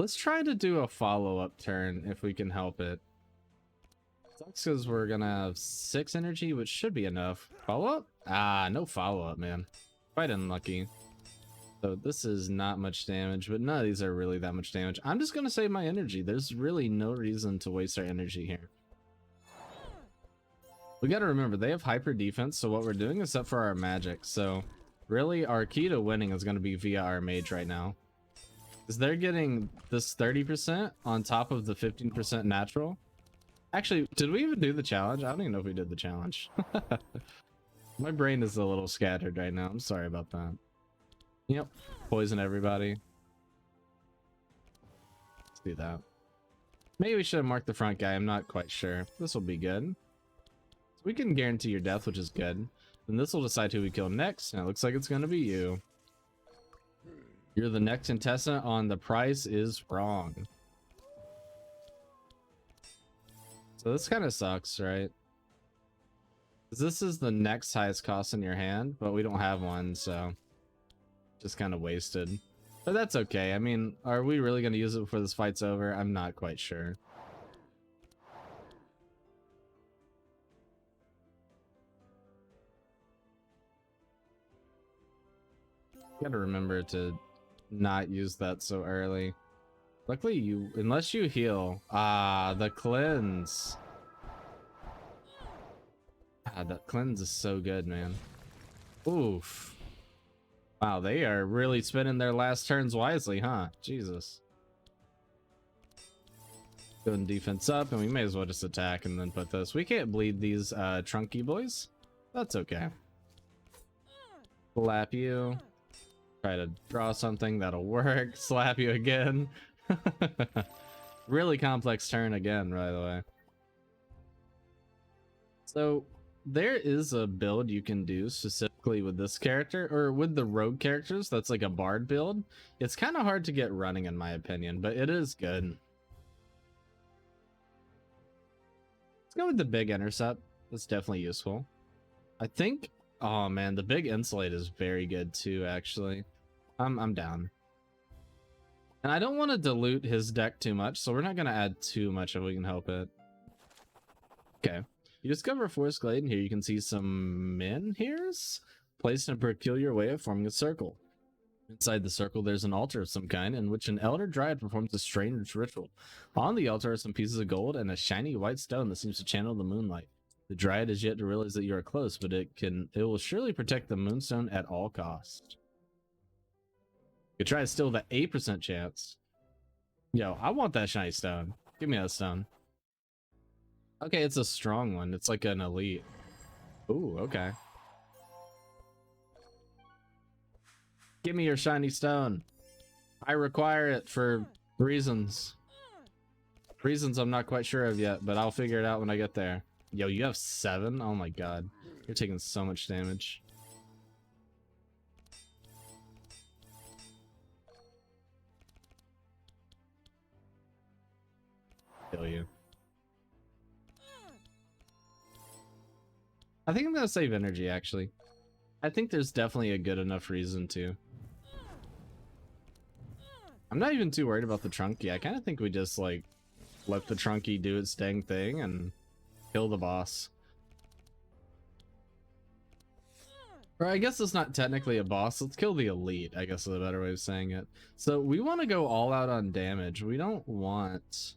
Let's try to do a follow-up turn if we can help it. Sucks because we're gonna have 6 energy, which should be enough. Follow-up? Ah, no follow-up, man. Quite unlucky. So this is not much damage, but none of these are really that much damage. I'm just gonna save my energy. There's really no reason to waste our energy here. We gotta remember, they have hyper defense, so what we're doing is up for our magic. So really, our key to winning is gonna be via our mage right now. Because they're getting this 30% on top of the 15% natural. Actually, did we even do the challenge? I don't even know if we did the challenge. My brain is a little scattered right now. I'm sorry about that. Yep. Poison everybody. Let's do that. Maybe we should have marked the front guy. I'm not quite sure. This will be good. So we can guarantee your death, which is good. And this will decide who we kill next. And it looks like it's going to be you. You're the next contestant on The Price is Wrong. So this kind of sucks, right? This is the next highest cost in your hand, but we don't have one, so just kind of wasted. But that's okay. I mean, are we really going to use it before this fight's over? I'm not quite sure. Gotta remember to not use that so early. Luckily, unless you heal. Ah, the cleanse. Ah, that cleanse is so good, man. Oof. Wow, they are really spending their last turns wisely, huh? Jesus. Building defense up, and we may as well just attack and then put this. We can't bleed these trunky boys. That's okay. Slap you. Try to draw something that'll work. Slap you again. Really complex turn again, by the way. So there is a build you can do specifically with this character, or with the rogue characters, that's like a bard build. It's kind of hard to get running in my opinion, but it is good. Let's go with the big intercept. That's definitely useful. I think, oh man, the big insulate is very good too, actually. I'm down. And I don't want to dilute his deck too much, so we're not going to add too much if we can help it. Okay. You discover a forest glade, and here you can see some menhirs placed in a peculiar way of forming a circle. Inside the circle, there's an altar of some kind in which an elder dryad performs a strange ritual. On the altar are some pieces of gold and a shiny white stone that seems to channel the moonlight. The dryad is yet to realize that you are close, but it will surely protect the moonstone at all costs. You try to steal the 8% chance. Yo, I want that shiny stone. Give me that stone. Okay, it's a strong one. It's like an elite. Ooh, okay. Give me your shiny stone. I require it for reasons. Reasons I'm not quite sure of yet, but I'll figure it out when I get there. Yo, you have 7? Oh my god. You're taking so much damage. Kill you. I think I'm gonna save energy, actually. I think there's definitely a good enough reason to. I'm not even too worried about the Trunky. I kind of think we just, like, let the Trunky do its dang thing and kill the boss. Or I guess it's not technically a boss. Let's kill the elite, I guess is a better way of saying it. So we want to go all out on damage. We don't want,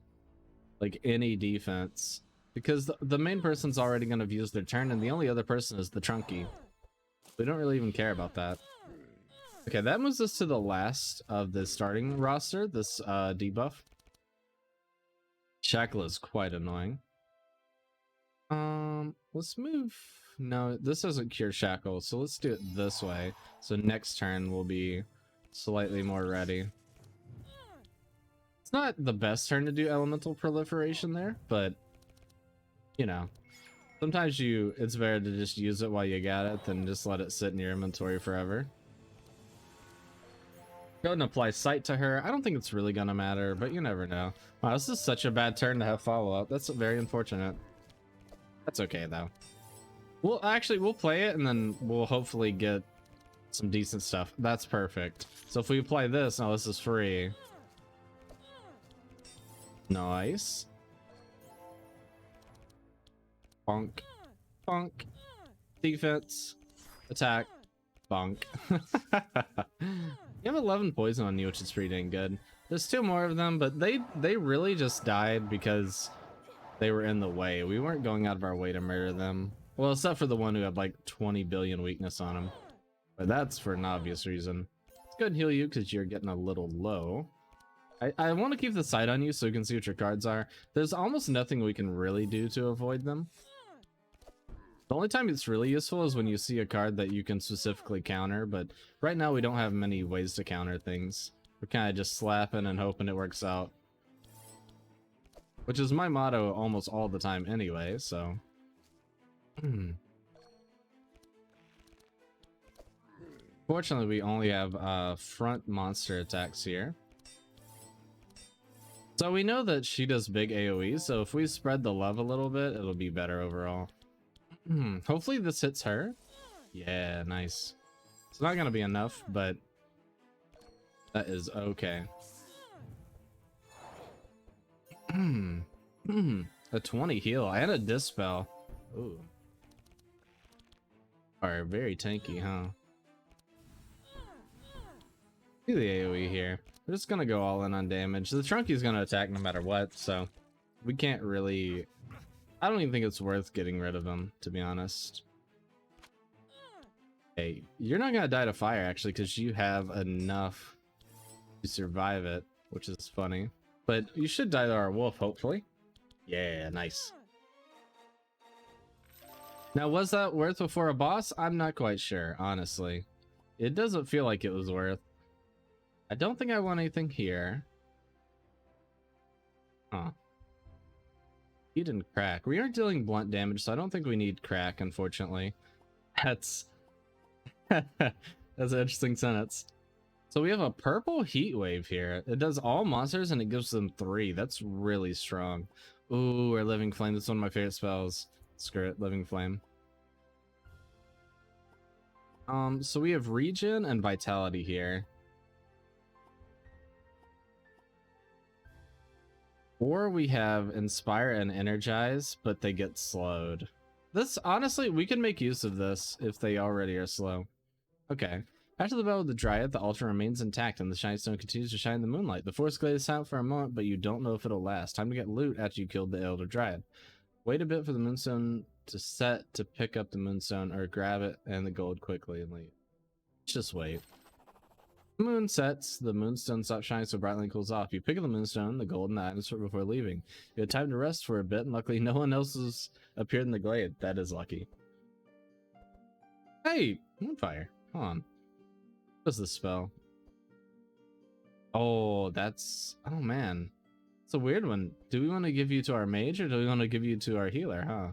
like, any defense. Because the main person's already going to have used their turn, and the only other person is the Trunky. We don't really even care about that. Okay, that moves us to the last of the starting roster, this debuff. Shackle is quite annoying. Let's move... No, this doesn't cure Shackle, so let's do it this way. So next turn we'll be slightly more ready. It's not the best turn to do elemental proliferation there, but... you know, sometimes it's better to just use it while you got it than just let it sit in your inventory forever. Go ahead and apply sight to her. I don't think it's really gonna matter, but you never know. Wow, this is such a bad turn to have follow-up. That's very unfortunate. That's okay though. We'll play it and then we'll hopefully get some decent stuff. That's perfect. So if we apply this, now this is free. Nice. Bonk. Bonk. Defense. Attack. Bonk. You have 11 poison on you, which is pretty dang good. There's 2 more of them, but they really just died because they were in the way. We weren't going out of our way to murder them. Well, except for the one who had like 20 billion weakness on him. But that's for an obvious reason. It's good to heal you because you're getting a little low. I want to keep the sight on you so you can see what your cards are. There's almost nothing we can really do to avoid them. The only time it's really useful is when you see a card that you can specifically counter, but right now we don't have many ways to counter things. We're kind of just slapping and hoping it works out. Which is my motto almost all the time anyway, so... Fortunately, we only have front monster attacks here. So we know that she does big AoE, so if we spread the love a little bit, it'll be better overall. Hopefully this hits her. Yeah, nice. It's not gonna be enough, but that is okay. A 20 heal and a dispel. Ooh. Are very tanky, huh? Do the AoE here. We're just gonna go all in on damage. The Trunky's gonna attack no matter what, so we can't really... I don't even think it's worth getting rid of him, to be honest. Hey, you're not gonna die to fire, actually, because you have enough to survive it, which is funny. But you should die to our wolf, hopefully. Yeah, nice. Now, was that worth before a boss? I'm not quite sure, honestly. It doesn't feel like it was worth. I don't think I want anything here. Huh. You didn't crack. We aren't dealing blunt damage, so I don't think we need crack, unfortunately. That's... That's an interesting sentence. So we have a purple heat wave here. It does all monsters and it gives them 3. That's really strong. Ooh, our living flame. That's one of my favorite spells. Screw it, living flame. So we have regen and vitality here. Or we have inspire and energize, but they get slowed. This, honestly, we can make use of this if they already are slow. Okay. After the battle with the Dryad, the altar remains intact and the shiny stone continues to shine in the moonlight. The forest glade is silent for a moment, but you don't know if it'll last. Time to get loot after you killed the Elder Dryad. Wait a bit for the moonstone to set to pick up the moonstone, or grab it and the gold quickly and leave. Just wait. The moon sets, the moonstone stops shining so brightly and cools off. You pick up the moonstone, the gold, and the items before leaving. You had time to rest for a bit, and luckily no one else has appeared in the glade. That is lucky. Hey, moonfire. Hold on. What's this spell? Oh, that's... Oh, man. It's a weird one. Do we want to give you to our mage, or do we want to give you to our healer, huh?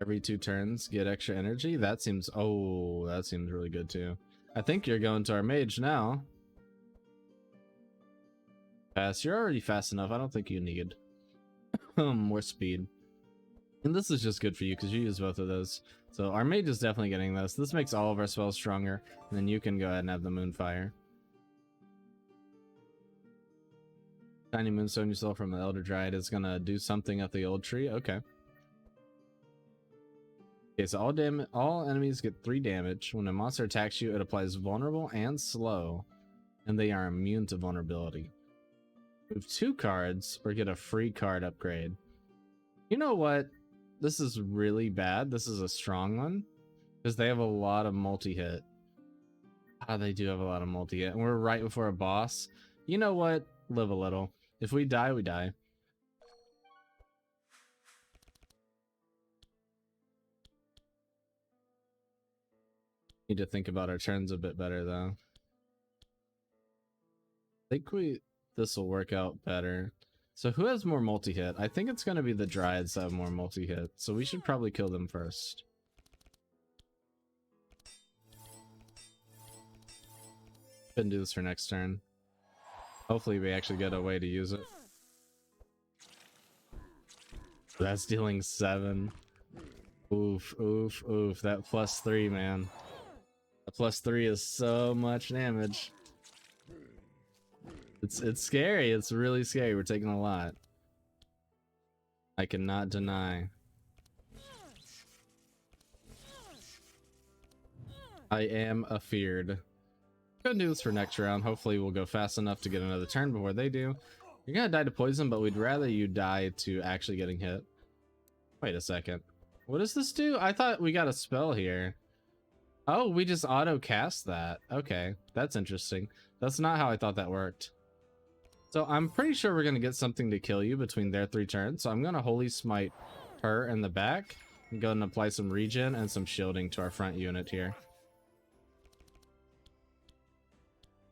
Every 2 turns, get extra energy? That seems... Oh, that seems really good, too. I think you're going to our mage now. Fast. You're already fast enough. I don't think you need more speed. And this is just good for you, because you use both of those. So our mage is definitely getting this. This makes all of our spells stronger. And then you can go ahead and have the moonfire. Tiny moonstone you stole from the Elder Dryad is going to do something at the old tree. Okay. Okay, so all enemies get 3 damage. When a monster attacks you, it applies vulnerable and slow, and they are immune to vulnerability. Move 2 cards or get a free card upgrade. You know what? This is really bad. This is a strong one because they have a lot of multi-hit. Ah, they do have a lot of multi-hit, and we're right before a boss. You know what? Live a little. If we die, we die. Need to think about our turns a bit better, though. I think this will work out better. So who has more multi-hit? I think it's going to be the Dryads that have more multi-hit, so we should probably kill them first. Couldn't do this for next turn. Hopefully we actually get a way to use it. That's dealing 7. Oof, oof, oof. That +3, man. A +3 is so much damage. It's scary. It's really scary. We're taking a lot. I cannot deny. I am afeared. Gonna do this for next round. Hopefully we'll go fast enough to get another turn before they do. You're gonna die to poison, but we'd rather you die to actually getting hit. Wait a second. What does this do? I thought we got a spell here. Oh, we just auto cast that. Okay, that's interesting. That's not how I thought that worked. So I'm pretty sure we're gonna get something to kill you between their 3 turns. So I'm gonna Holy Smite her in the back and go and apply some regen and some shielding to our front unit here.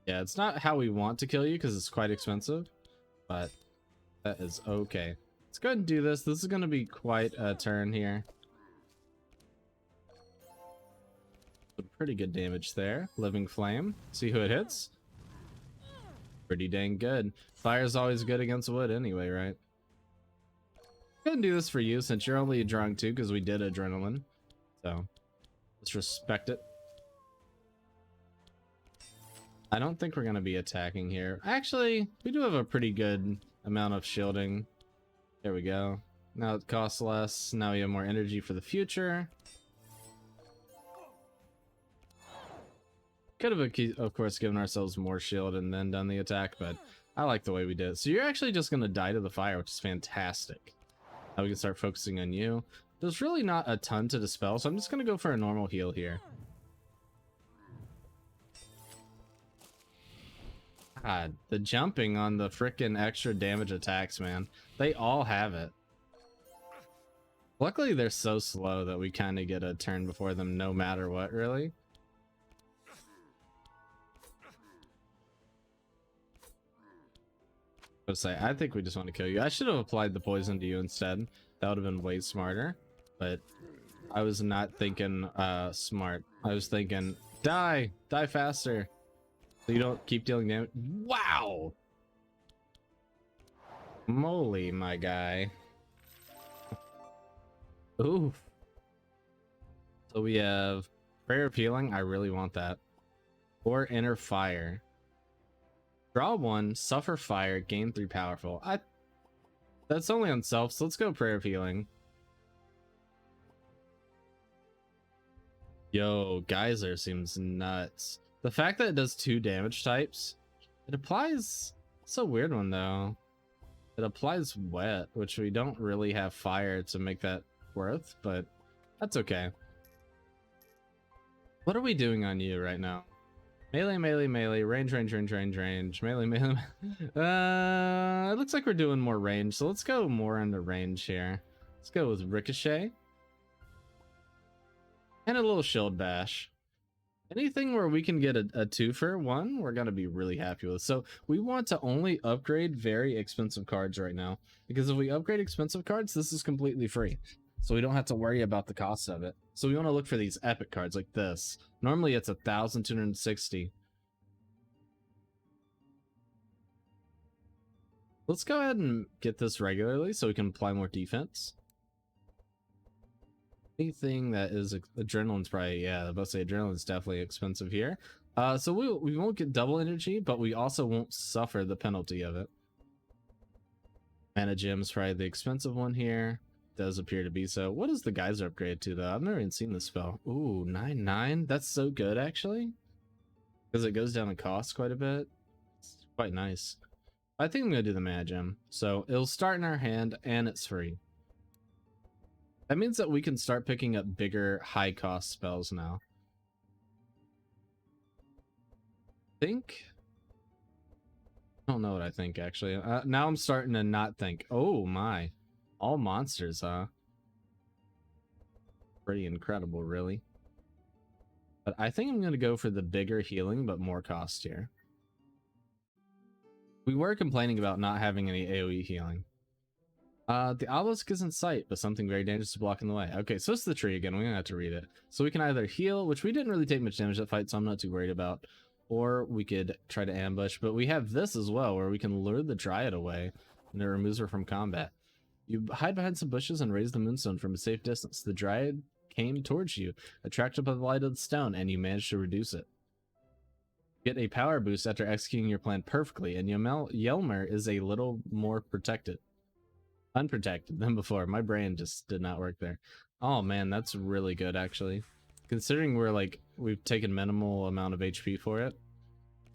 Yeah, it's not how we want to kill you because it's quite expensive, but that is okay. Let's go ahead and do this. This is going to be quite a turn here. Some pretty good damage there. Living Flame. See who it hits. Pretty dang good. Fire is always good against wood anyway, right? Go ahead and do this for you since you're only drawing 2 because we did Adrenaline. So let's respect it. I don't think we're going to be attacking here. Actually, we do have a pretty good amount of shielding. There we go. Now it costs less. Now we have more energy for the future. Could have, of course, given ourselves more shield and then done the attack, but I like the way we did it. So you're actually just going to die to the fire, which is fantastic. Now we can start focusing on you. There's really not a ton to dispel, so I'm just going to go for a normal heal here. God, the jumping on the frickin' extra damage attacks, man. They all have it. Luckily, they're so slow that we kind of get a turn before them no matter what, really. I think we just want to kill you. I should have applied the poison to you instead. That would have been way smarter. But I was not thinking smart. I was thinking, die! Die faster! So you don't keep dealing damage. Wow! Moly, my guy. Ooh. So we have Prayer of Healing. I really want that. Or Inner Fire. Draw 1, suffer fire, gain 3 powerful. That's only on self, so let's go Prayer of Healing. Yo, Geyser seems nuts. The fact that it does 2 damage types, it applies. It's a weird one though. It applies wet, which we don't really have fire to make that worth, but that's okay. What are we doing on you right now? Melee, melee, melee, range, range, range, range, range, melee, melee. It looks like we're doing more range, so let's go more into range here. Let's go with Ricochet. And a little Shield Bash. Anything where we can get a 2 for 1, we're going to be really happy with. So we want to only upgrade very expensive cards right now. Because if we upgrade expensive cards, this is completely free. So we don't have to worry about the cost of it. So we want to look for these epic cards like this. Normally it's 1,260. Let's go ahead and get this regularly so we can apply more defense. Anything that is Adrenaline's probably, yeah, I was about to say Adrenaline's definitely expensive here. So we won't get double energy, but we also won't suffer the penalty of it. Mana Gem's probably the expensive one here. Does appear to be so. What is the Geyser upgrade to though? I've never even seen this spell. Ooh, 9/9. That's so good actually, because it goes down in cost quite a bit. It's quite nice. I think I'm gonna do the Mana Gem. So it'll start in our hand and it's free. That means that we can start picking up bigger, high-cost spells now. I don't know what I think, actually. Now I'm starting to not think. Oh, my. All monsters, huh? Pretty incredible, really. But I think I'm going to go for the bigger healing, but more cost here. We were complaining about not having any AoE healing. The Obelisk is in sight, but something very dangerous is blocking the way. Okay, so it's the tree again. We're gonna have to read it. So we can either heal, which we didn't really take much damage that fight, so I'm not too worried about. Or we could try to ambush, but we have this as well, where we can lure the Dryad away, and it removes her from combat. You hide behind some bushes and raise the Moonstone from a safe distance. The Dryad came towards you, attracted by the light of the stone, and you managed to reduce it. Get a power boost after executing your plan perfectly, and Yelmer is a little more unprotected than before. My brain just did not work there. Oh man, that's really good actually. Considering we've taken minimal amount of HP for it.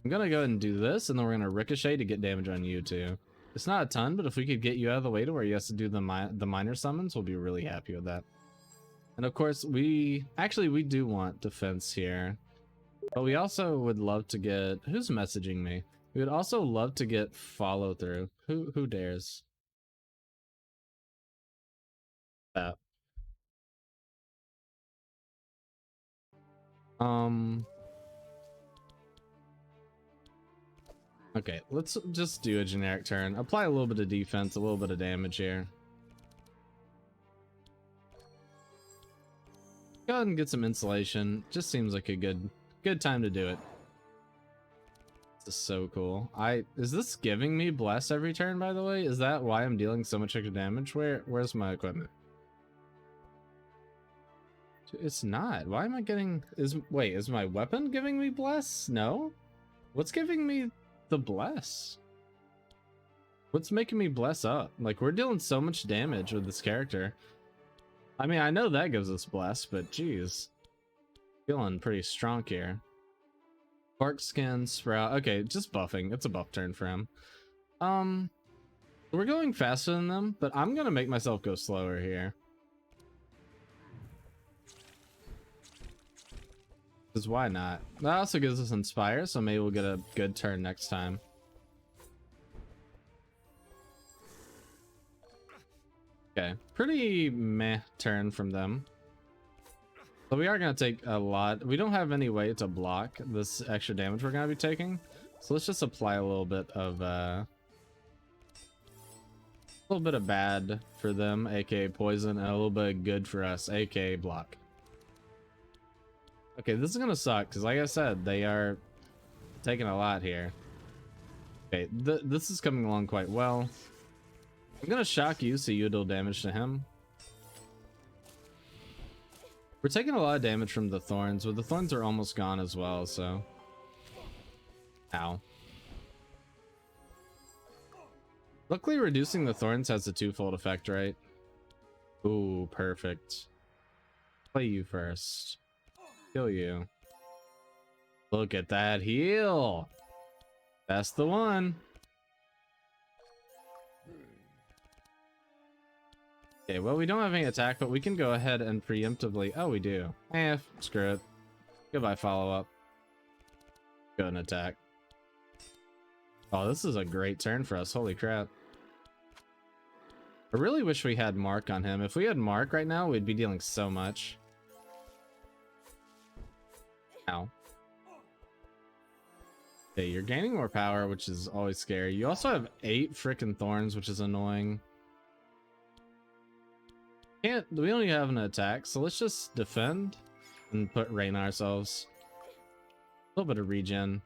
I'm gonna go ahead and do this, and then we're gonna ricochet to get damage on you too. It's not a ton, but if we could get you out of the way to where you have to do the minor summons, we'll be really happy with that. And of course, we do want defense here, but we also would love to get, who's messaging me? We would also love to get follow through. Who dares? That. Okay, let's just do a generic turn. Apply a little bit of defense, a little bit of damage here. Go ahead and get some insulation. Just seems like a good time to do it. This is so cool. Is this giving me bless every turn, by the way? Is that why I'm dealing so much extra damage? Where's my equipment? It's not. Why am I getting is my weapon giving me bless? No. What's giving me the bless? What's making me bless up? Like, we're dealing so much damage with this character. I mean, I know that gives us bless, but geez, feeling pretty strong here. Bark skin, sprout. Okay, just buffing. It's a buff turn for him. We're going faster than them, but I'm gonna make myself go slower here. Because why not? That also gives us inspire, so maybe we'll get a good turn next time. Okay, pretty meh turn from them. So we are going to take a lot. We don't have any way to block this extra damage we're going to be taking. So let's just apply a little bit of bad for them, aka poison, and a little bit of good for us, aka block. Okay, this is going to suck because, like I said, they are taking a lot here. Okay, this is coming along quite well. I'm going to shock you so you deal damage to him. We're taking a lot of damage from the thorns, but the thorns are almost gone as well, so... Ow. Luckily, reducing the thorns has a twofold effect, right? Ooh, perfect. Play you first. Kill you. Look at that heal! That's the one! Okay, well, we don't have any attack, but we can go ahead and preemptively... Oh, we do. Screw it. Goodbye, follow-up. Go and attack. Oh, this is a great turn for us. Holy crap. I really wish we had Mark on him. If we had Mark right now, we'd be dealing so much. Ow. Okay, you're gaining more power, which is always scary. You also have 8 frickin' thorns, which is annoying. We don't even have an attack, so let's just defend and put rain on ourselves. A little bit of regen.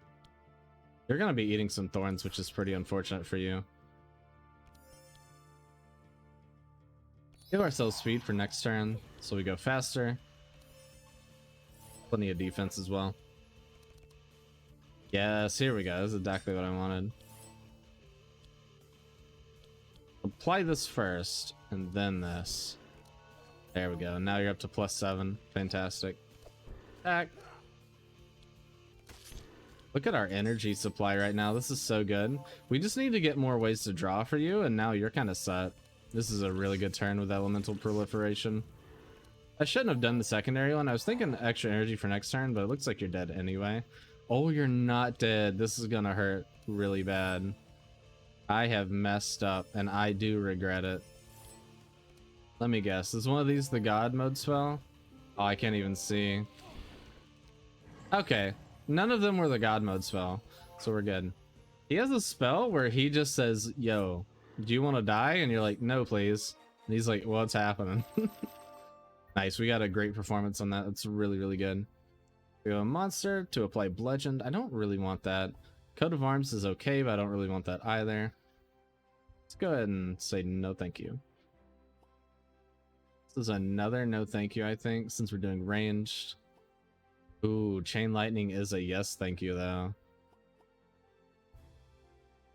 You're gonna be eating some thorns, which is pretty unfortunate for you. Give ourselves speed for next turn, so we go faster. Plenty of defense as well. Yes, here we go. This is exactly what I wanted. Apply this first, and then this. There we go. Now you're up to +7. Fantastic. Attack. Look at our energy supply right now. This is so good. We just need to get more ways to draw for you, and now you're kind of set. This is a really good turn with elemental proliferation. I shouldn't have done the secondary one. I was thinking extra energy for next turn, but it looks like you're dead anyway. Oh, you're not dead. This is gonna hurt really bad. I have messed up, and I do regret it. Let me guess. Is one of these the God mode spell? Oh, I can't even see. Okay. None of them were the God mode spell, so we're good. He has a spell where he just says, yo, do you want to die? And you're like, no, please. And he's like, what's happening? Nice. We got a great performance on that. That's really, really good. We go a monster to apply bludgeoned. I don't really want that. Coat of arms is okay, but I don't really want that either. Let's go ahead and say no thank you. This is another no thank you, I think, since we're doing ranged. Ooh, chain lightning is a yes thank you, though.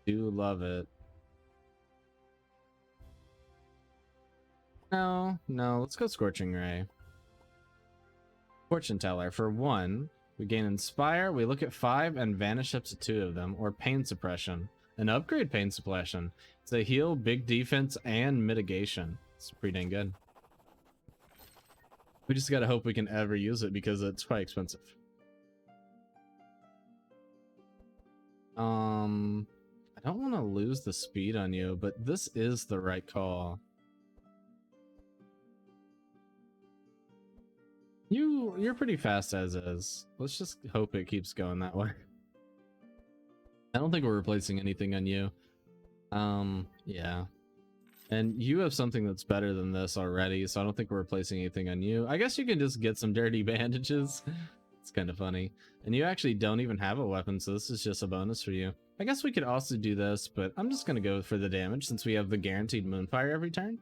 Do love it. No, let's go Scorching Ray. Fortune Teller. For 1, we gain Inspire, we look at 5, and vanish up to 2 of them. Or Pain Suppression. An upgrade Pain Suppression. It's a heal, big defense, and mitigation. It's pretty dang good. We just gotta hope we can ever use it because it's quite expensive. I don't want to lose the speed on you, but this is the right call. You're pretty fast as is. Let's just hope it keeps going that way. I don't think we're replacing anything on you. Yeah. And you have something that's better than this already, so I don't think we're replacing anything on you. I guess you can just get some dirty bandages. It's kind of funny. And you actually don't even have a weapon, so this is just a bonus for you. I guess we could also do this, but I'm just going to go for the damage since we have the guaranteed Moonfire every turn.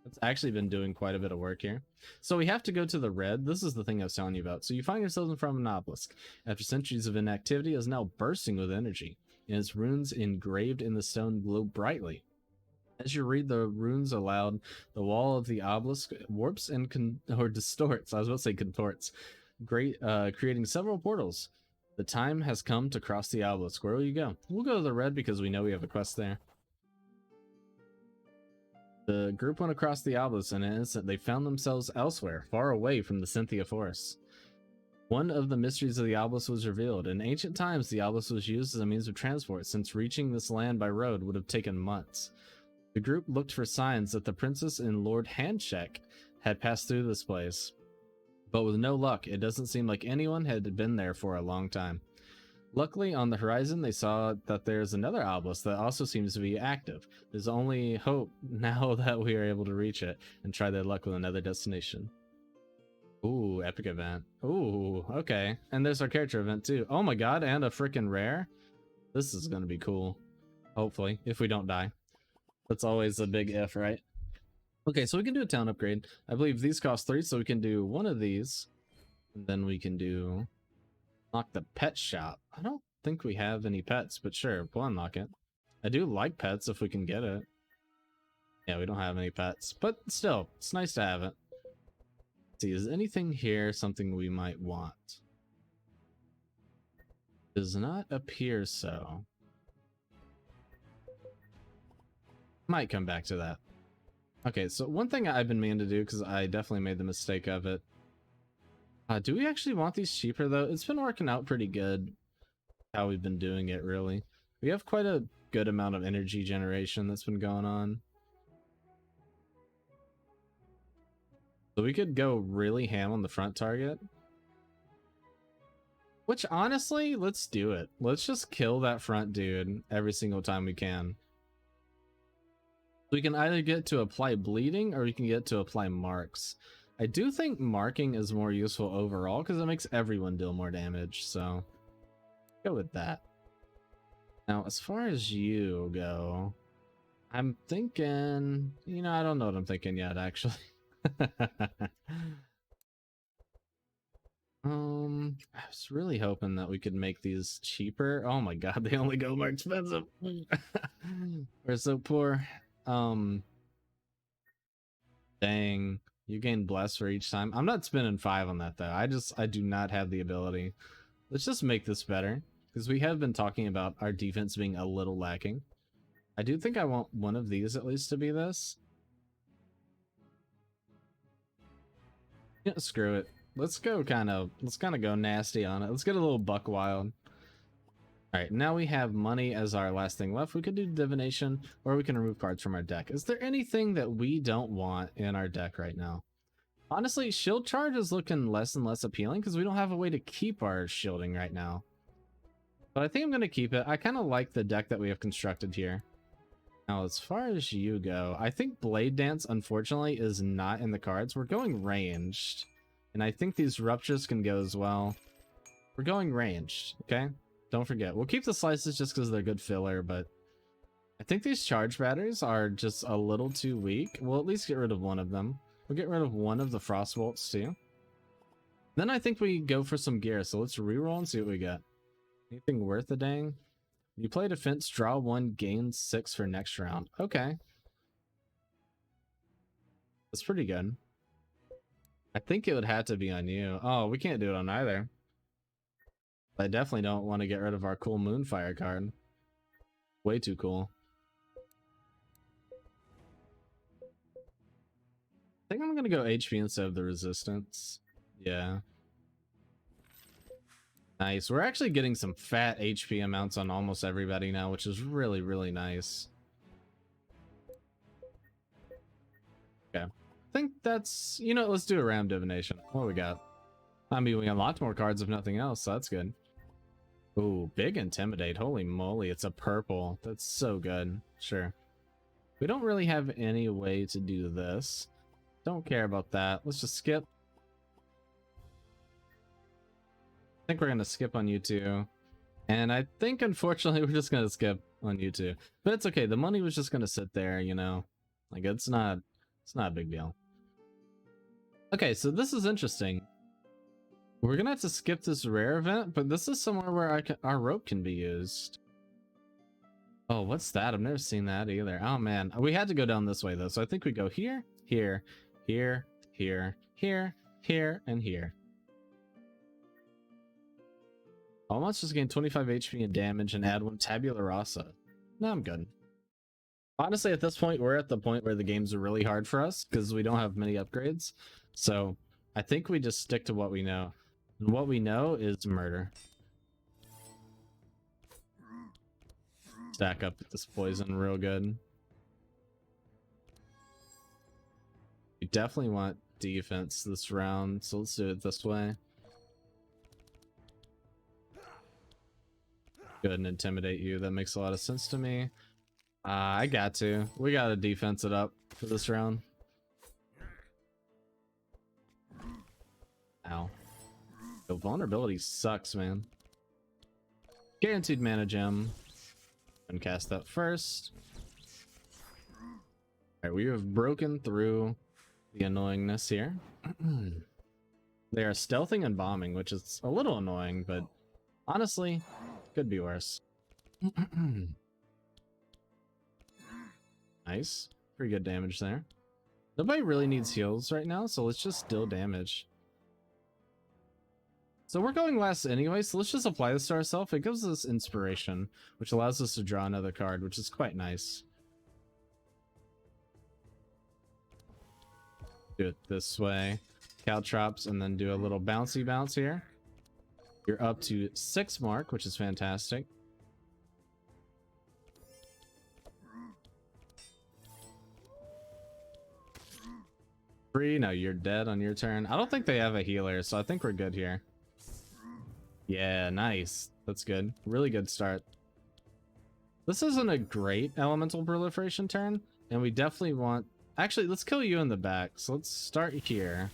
It's actually been doing quite a bit of work here. So we have to go to the red. This is the thing I was telling you about. So you find yourselves in front of an obelisk. After centuries of inactivity, it is now bursting with energy, and its runes engraved in the stone glow brightly. As you read the runes aloud, the wall of the obelisk warps and distorts. I was about to say contorts, creating several portals. The time has come to cross the obelisk. Where will you go? We'll go to the red because we know we have a quest there. The group went across the obelisk, and in an instant they found themselves elsewhere, far away from the Cynthia Forest. One of the mysteries of the obelisk was revealed. In ancient times, the obelisk was used as a means of transport, since reaching this land by road would have taken months. The group looked for signs that the princess and Lord Handshake had passed through this place. But with no luck, it doesn't seem like anyone had been there for a long time. Luckily, on the horizon, they saw that there's another obelisk that also seems to be active. There's only hope now that we are able to reach it and try their luck with another destination. Ooh, epic event. Ooh, okay. And there's our character event too. Oh my god, and a freaking rare? This is gonna be cool. Hopefully, if we don't die. That's always a big if, right? Okay, so we can do a town upgrade. I believe these cost 3, so we can do one of these. And then we can do... Unlock the pet shop. I don't think we have any pets, but sure, we'll unlock it. I do like pets if we can get it. Yeah, we don't have any pets, but still, it's nice to have it. Let's see, is anything here something we might want? Does not appear so. Might come back to that. Okay, so one thing I've been meaning to do, because I definitely made the mistake of it. Do we actually want these cheaper, though? It's been working out pretty good how we've been doing it, really. We have quite a good amount of energy generation that's been going on. So we could go really ham on the front target. Which, honestly, let's do it. Let's just kill that front dude every single time we can. We can either get to apply bleeding or we can get to apply marks. I do think marking is more useful overall because it makes everyone deal more damage, so go with that. Now, as far as you go, I'm thinking, you know, I don't know what I'm thinking yet, actually. I was really hoping that we could make these cheaper. Oh my god, they only go more expensive. We're so poor. Dang. You gain bless for each time. I'm not spending 5 on that, though. I do not have the ability. Let's just make this better, because we have been talking about our defense being a little lacking. I do think I want one of these at least to be this. Yeah, screw it. Let's kind of go nasty on it. Let's get a little buck wild. Alright, now we have money as our last thing left. We could do divination, or we can remove cards from our deck. Is there anything that we don't want in our deck right now? Honestly, shield charge is looking less and less appealing because we don't have a way to keep our shielding right now. But I think I'm going to keep it. I kind of like the deck that we have constructed here. Now, as far as you go, I think Blade Dance, unfortunately, is not in the cards. We're going ranged. And I think these ruptures can go as well. We're going ranged, okay? Don't forget. We'll keep the slices just because they're good filler, but I think these charge batteries are just a little too weak. We'll at least get rid of one of them. We'll get rid of one of the frost bolts too. Then I think we go for some gear, so let's reroll and see what we get. Anything worth a dang? You play defense, draw 1, gain 6 for next round. Okay. That's pretty good. I think it would have to be on you. Oh, we can't do it on either. I definitely don't want to get rid of our cool Moonfire card. Way too cool. I think I'm gonna go HP instead of the resistance. Yeah. Nice. We're actually getting some fat HP amounts on almost everybody now, which is really, really nice. Okay. I think that's, you know, let's do a ram divination. What we got? I mean, we unlocked more cards if nothing else, so that's good. Ooh, big intimidate. Holy moly, it's a purple. That's so good. Sure. We don't really have any way to do this. Don't care about that. Let's just skip. I think we're gonna skip on you two. And I think unfortunately we're just gonna skip on you two. But it's okay. The money was just gonna sit there, you know. Like it's not a big deal. Okay, so this is interesting. We're gonna have to skip this rare event, but this is somewhere where our rope can be used. Oh, what's that? I've never seen that either. Oh man, we had to go down this way though, so I think we go here, here, here, here, here, here, and here. All monsters gain 25 HP and damage and add 1 tabula rasa. No, I'm good. Honestly, at this point, we're at the point where the games are really hard for us because we don't have many upgrades. So I think we just stick to what we know. And what we know is murder. Stack up this poison real good. We definitely want defense this round, so let's do it this way. Go ahead and intimidate you. That makes a lot of sense to me. I got to. We gotta defense it up for this round. Ow. The vulnerability sucks, man. Guaranteed mana gem. And cast that first. Alright, we have broken through the annoyingness here. They are stealthing and bombing, which is a little annoying, but honestly, could be worse. Nice. Pretty good damage there. Nobody really needs heals right now, so let's just deal damage. So we're going last anyway, so let's just apply this to ourselves. It gives us inspiration, which allows us to draw another card, which is quite nice. Do it this way. Caltrops, and then do a little bouncy bounce here. You're up to 6 mark, which is fantastic. Free. No, you're dead on your turn. I don't think they have a healer, so I think we're good here. Yeah, nice. That's good. Really good start. This isn't a great elemental proliferation turn, and we definitely want... Actually, let's kill you in the back. So let's start here.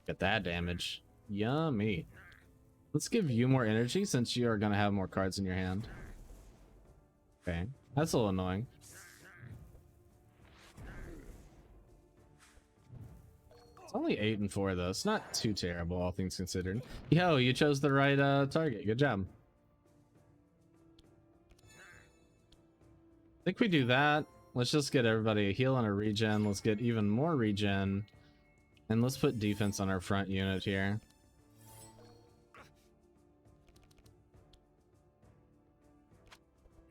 Get that damage. Yummy. Let's give you more energy since you are going to have more cards in your hand. Okay, that's a little annoying. It's only 8 and 4 though. It's not too terrible, all things considered. Yo, you chose the right target. Good job. I think we do that. Let's just get everybody a heal and a regen. Let's get even more regen. And let's put defense on our front unit here.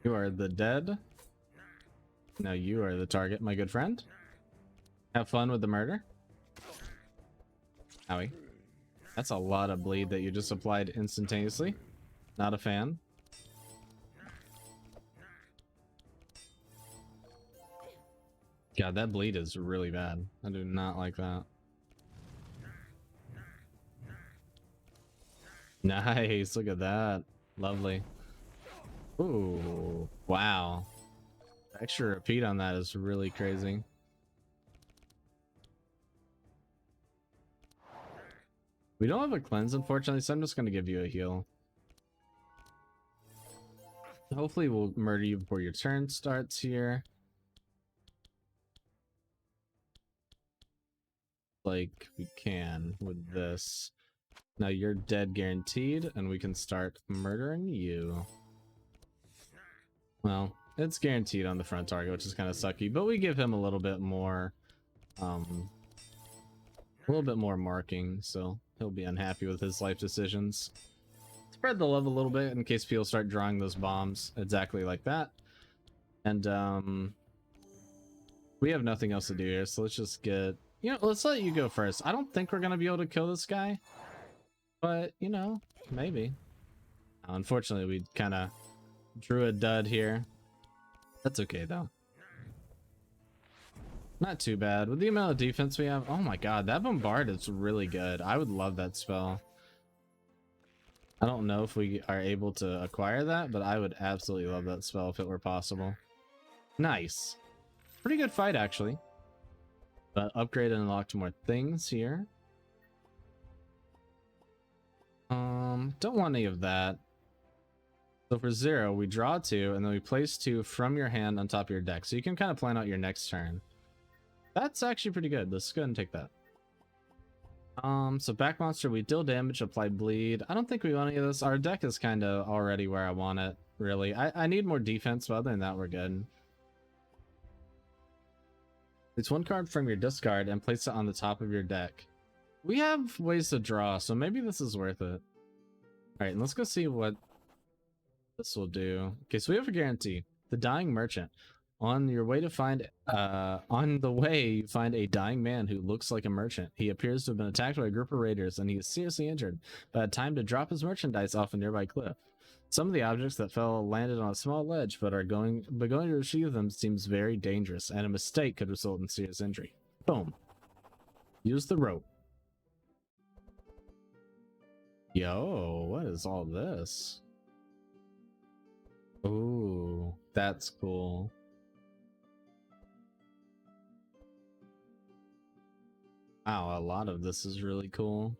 You are the dead. Now you are the target, my good friend. Have fun with the murder. Owie. That's a lot of bleed that you just applied instantaneously. Not a fan. God, that bleed is really bad. I do not like that. Nice, look at that. Lovely. Ooh, wow. The extra repeat on that is really crazy. We don't have a cleanse, unfortunately, so I'm just going to give you a heal. Hopefully we'll murder you before your turn starts here. Like we can with this. Now you're dead guaranteed, and we can start murdering you. Well, it's guaranteed on the front target, which is kind of sucky, but we give him a little bit more, marking, so he'll be unhappy with his life decisions. Spread the love a little bit in case people start drawing those bombs exactly like that. And we have nothing else to do here, so let's just get, let's let you go first. I don't think we're gonna be able to kill this guy, but maybe. Unfortunately, we kind of drew a dud here. That's okay though. Not too bad with the amount of defense we have. Oh my god, that bombard is really good. I would love that spell. I don't know if we are able to acquire that, but I would absolutely love that spell if it were possible. Nice. Pretty good fight actually. But upgrade and unlocked more things here. Don't want any of that. So for 0, we draw 2, and then we place 2 from your hand on top of your deck. So you can kind of plan out your next turn. That's actually pretty good. Let's go ahead and take that. So back monster, we deal damage, apply bleed. I don't think we want any of this. Our deck is kind of already where I want it, really. I need more defense, but other than that, we're good. It's 1 card from your discard and place it on the top of your deck. We have ways to draw, so maybe this is worth it. Alright, and let's go see what this will do. Okay, so we have a guarantee. The Dying Merchant. On your way to find, on the way, you find a dying man who looks like a merchant. He appears to have been attacked by a group of raiders, and he is seriously injured, but had time to drop his merchandise off a nearby cliff. Some of the objects that fell landed on a small ledge, but going to retrieve them seems very dangerous, and a mistake could result in serious injury. Boom. Use the rope. Yo, what is all this? Ooh, that's cool. Wow, a lot of this is really cool.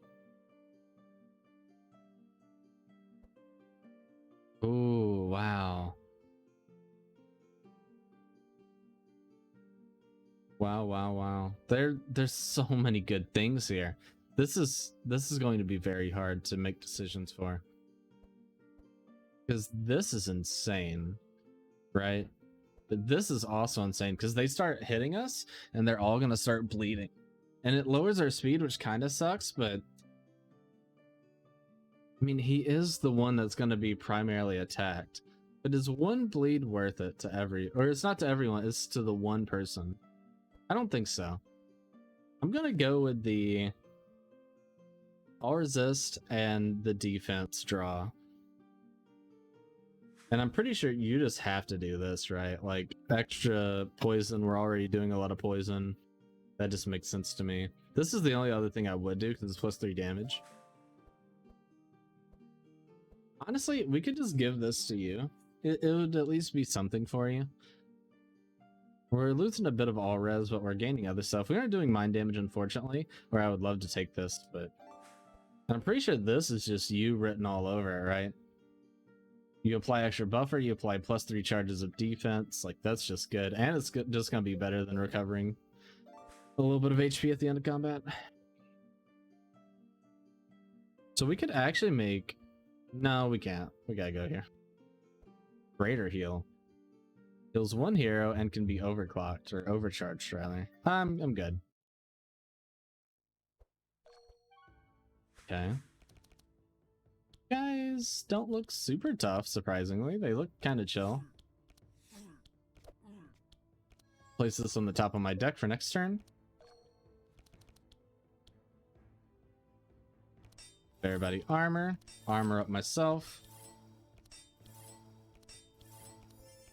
Ooh, wow. Wow. There's so many good things here. This is going to be very hard to make decisions for. Because this is insane, right? But this is also insane because they start hitting us and they're all gonna start bleeding. And it lowers our speed, which kind of sucks, but I mean, he is the one that's going to be primarily attacked. But is 1 bleed worth it to or it's not to everyone, it's to the 1 person? I don't think so. I'm going to go with the all resist and the defense draw. And I'm pretty sure you just have to do this, right? Like extra poison, we're already doing a lot of poison. That just makes sense to me. This is the only other thing I would do because it's +3 damage. Honestly, we could just give this to you. It would at least be something for you. We're losing a bit of all res, but we're gaining other stuff. We aren't doing mind damage, unfortunately, where I would love to take this, but I'm pretty sure this is just you written all over it, right? You apply extra buffer, you apply +3 charges of defense. Like, that's just good. And it's just going to be better than recovering a little bit of HP at the end of combat. So we could actually make... No, we can't. We gotta go here. Greater heal. Heals 1 hero and can be overclocked, or overcharged, rather. I'm good. Okay. Guys don't look super tough, surprisingly. They look kind of chill. Place this on the top of my deck for next turn. Everybody armor up myself.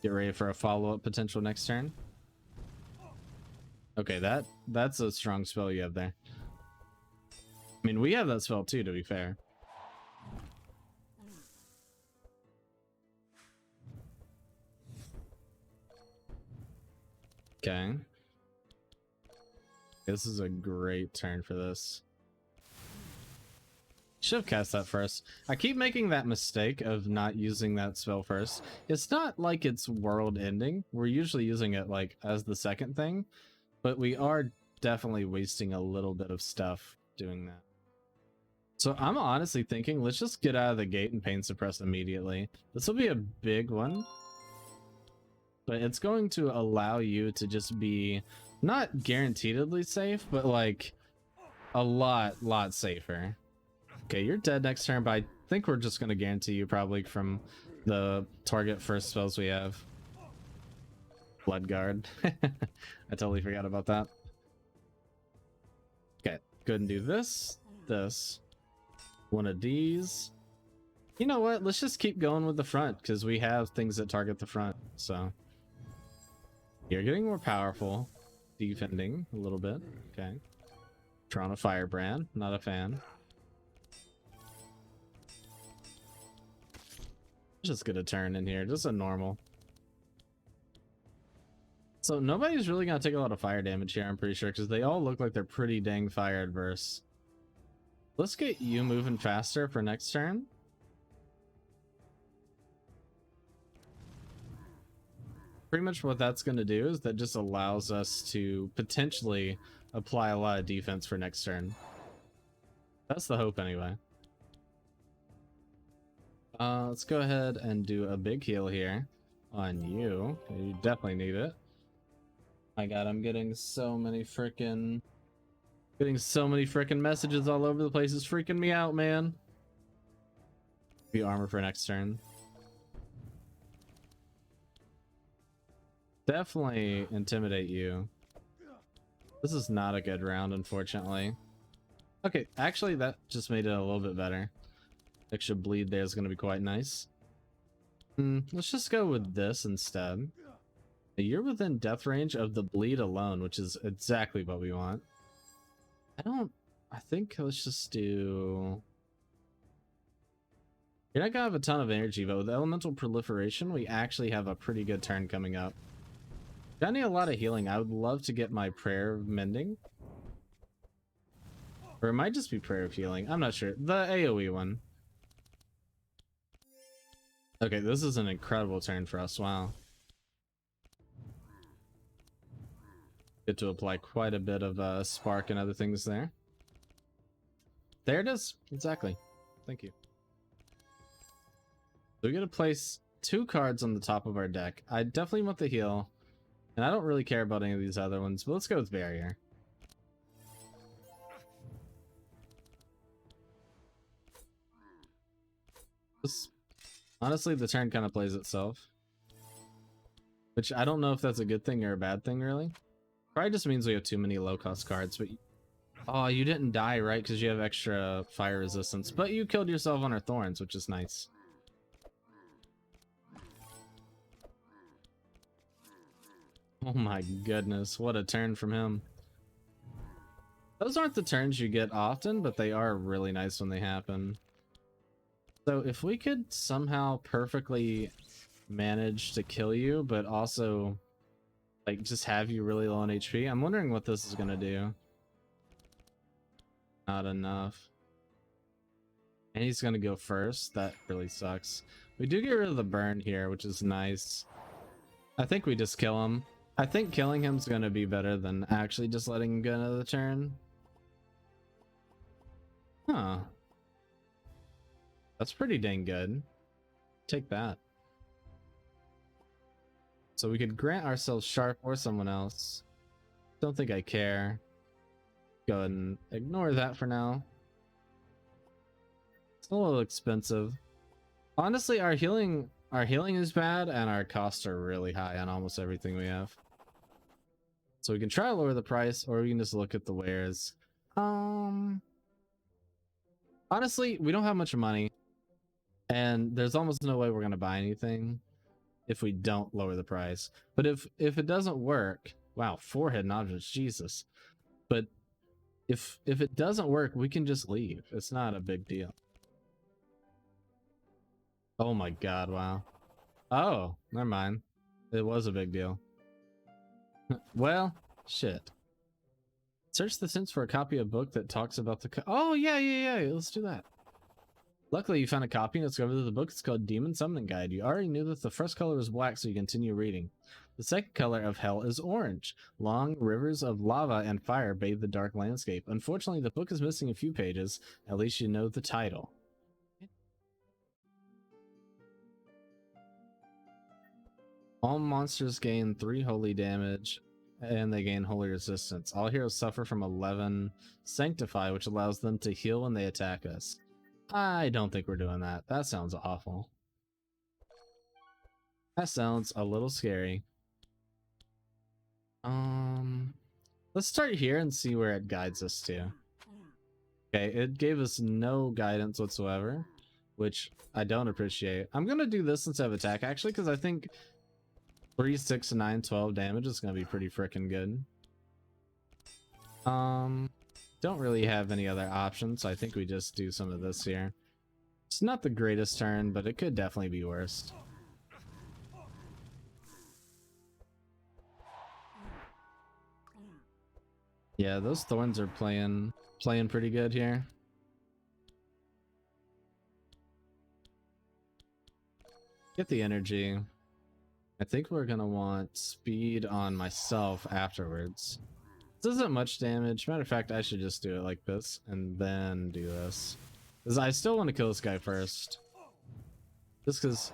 Get ready for a follow-up potential next turn. Okay, that's a strong spell you have there. I mean, we have that spell too, to be fair. Okay. This is a great turn for this. Should have cast that first. I keep making that mistake of not using that spell first. It's not like it's world ending. We're usually using it like as the second thing, but we are definitely wasting a little bit of stuff doing that. So I'm honestly thinking, let's just get out of the gate and pain suppress immediately. This will be a big one. but it's going to allow you to just be not guaranteedly safe, but like a lot safer. Okay, you're dead next turn, but I think we're just gonna guarantee you probably from the target first spells we have. Blood Guard. I totally forgot about that. Okay, go ahead and do this, one of these. You know what? Let's just keep going with the front because we have things that target the front. So you're getting more powerful, defending a little bit. Okay, Toronto Firebrand, not a fan. Just get a turn in here, just a normal. So nobody's really gonna take a lot of fire damage here, I'm pretty sure, because they all look like they're pretty dang fire adverse. Let's get you moving faster for next turn. Pretty much what that's gonna do is that just allows us to potentially apply a lot of defense for next turn. That's the hope anyway. Let's go ahead and do a big heal here on you. You definitely need it. My god, I'm getting so many freaking messages all over the place. It's freaking me out, man. Be armor for next turn. Definitely intimidate you. This is not a good round, unfortunately. Okay, actually that just made it a little bit better. Extra bleed there is going to be quite nice. Let's just go with this instead. You're within death range of the bleed alone, which is exactly what we want. I think let's just do... You're not gonna have a ton of energy, but with elemental proliferation, we actually have a pretty good turn coming up. I need a lot of healing. I would love to get my prayer of mending. Or it might just be prayer of healing. I'm not sure. The AoE one. Okay, this is an incredible turn for us. Wow. Get to apply quite a bit of spark and other things there. There it is. Exactly. Thank you. So we get to place 2 cards on the top of our deck. I definitely want the heal. And I don't really care about any of these other ones, but let's go with barrier. Honestly, the turn kind of plays itself. Which I don't know if that's a good thing or a bad thing, really. Probably just means we have too many low-cost cards, but... Oh, you didn't die, right? Because you have extra fire resistance. But you killed yourself on our thorns, which is nice. Oh my goodness, what a turn from him. Those aren't the turns you get often, but they are really nice when they happen. So if we could somehow perfectly manage to kill you, but also like just have you really low on HP, I'm wondering what this is gonna do. Not enough. And he's gonna go first. That really sucks. We do get rid of the burn here, which is nice. I think we just kill him. I think killing him's gonna be better than actually just letting him get another turn. Huh. That's pretty dang good. Take that. So we could grant ourselves sharp or someone else. Don't think I care. Go ahead and ignore that for now. It's a little expensive. Honestly, our healing is bad and our costs are really high on almost everything we have. So we can try to lower the price, or we can just look at the wares. Honestly, we don't have much money, and there's almost no way we're gonna buy anything if we don't lower the price. But if it doesn't work, wow, 4 hidden objects, Jesus. But if it doesn't work, we can just leave. It's not a big deal. Oh my god, wow. Oh, never mind. It was a big deal. Well, shit. Search the sense for a copy of a book that talks about the... Oh, yeah. Let's do that. Luckily, you found a copy and discovered that the book is called Demon Summoning Guide. You already knew that the first color was black, so you continue reading. The second color of hell is orange. Long rivers of lava and fire bathe the dark landscape. Unfortunately, the book is missing a few pages. At least you know the title. All monsters gain 3 holy damage, and they gain holy resistance. All heroes suffer from 11 sanctify, which allows them to heal when they attack us. I don't think we're doing that. That sounds awful. That sounds a little scary. Let's start here and see where it guides us to. Okay, it gave us no guidance whatsoever, which I don't appreciate. I'm gonna do this instead of attack, actually, because I think 3, 6, 9, 12 damage is gonna be pretty freaking good. Don't really have any other options, so I think we just do some of this here. It's not the greatest turn, but it could definitely be worse. Yeah, those thorns are playing pretty good here. Get the energy. I think we're gonna want speed on myself afterwards. This isn't much damage. Matter of fact, I should just do it like this and then do this, because I still want to kill this guy first, just because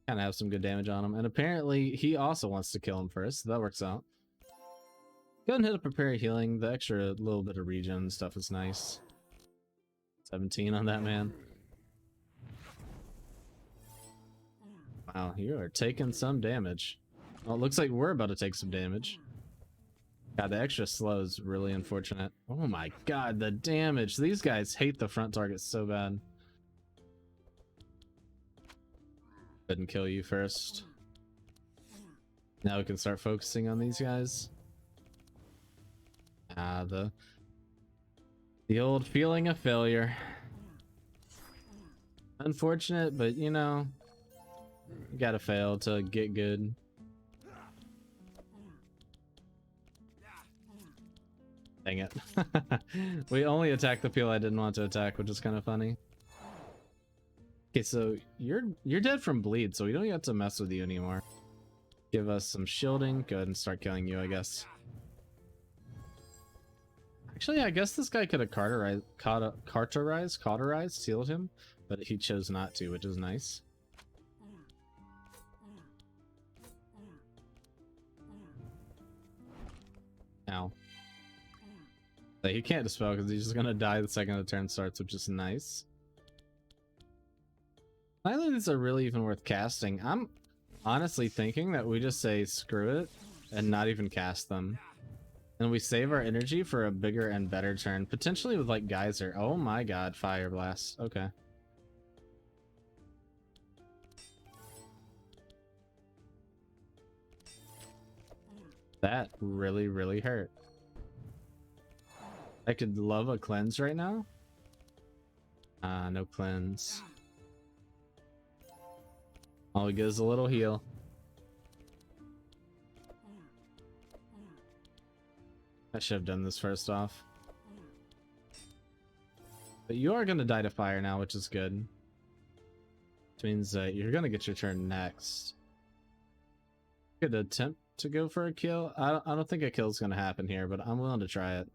kind of have some good damage on him, and apparently he also wants to kill him first, so that works out. Go ahead and hit a prepare healing. The extra little bit of regen stuff is nice. 17 on that man. Wow, you are taking some damage. Well, it looks like we're about to take some damage. God, the extra slow is really unfortunate. Oh my god, the damage. These guys hate the front target so bad. Couldn't kill you first. Now we can start focusing on these guys. The old feeling of failure. Unfortunate, but you know, you gotta fail to get good. Dang it. We only attacked the peel I didn't want to attack, which is kind of funny. Okay, so you're dead from bleed, so we don't have to mess with you anymore. Give us some shielding. Go ahead and start killing you, I guess. Actually, I guess this guy could have cauterized, sealed him, but he chose not to, which is nice. Ow. So he can't dispel because he's just gonna die the second the turn starts, which is nice. Neither of these are really even worth casting. I'm honestly thinking that we just say screw it and not even cast them. And we save our energy for a bigger and better turn, potentially with like Geyser. Oh my god, Fire Blast. Okay. That really, really hurt. I could love a cleanse right now. No cleanse. All we get is a little heal. I should have done this first off. But you are going to die to fire now, which is good. Which means that you're going to get your turn next. Could attempt to go for a kill. I don't think a kill is going to happen here, but I'm willing to try it.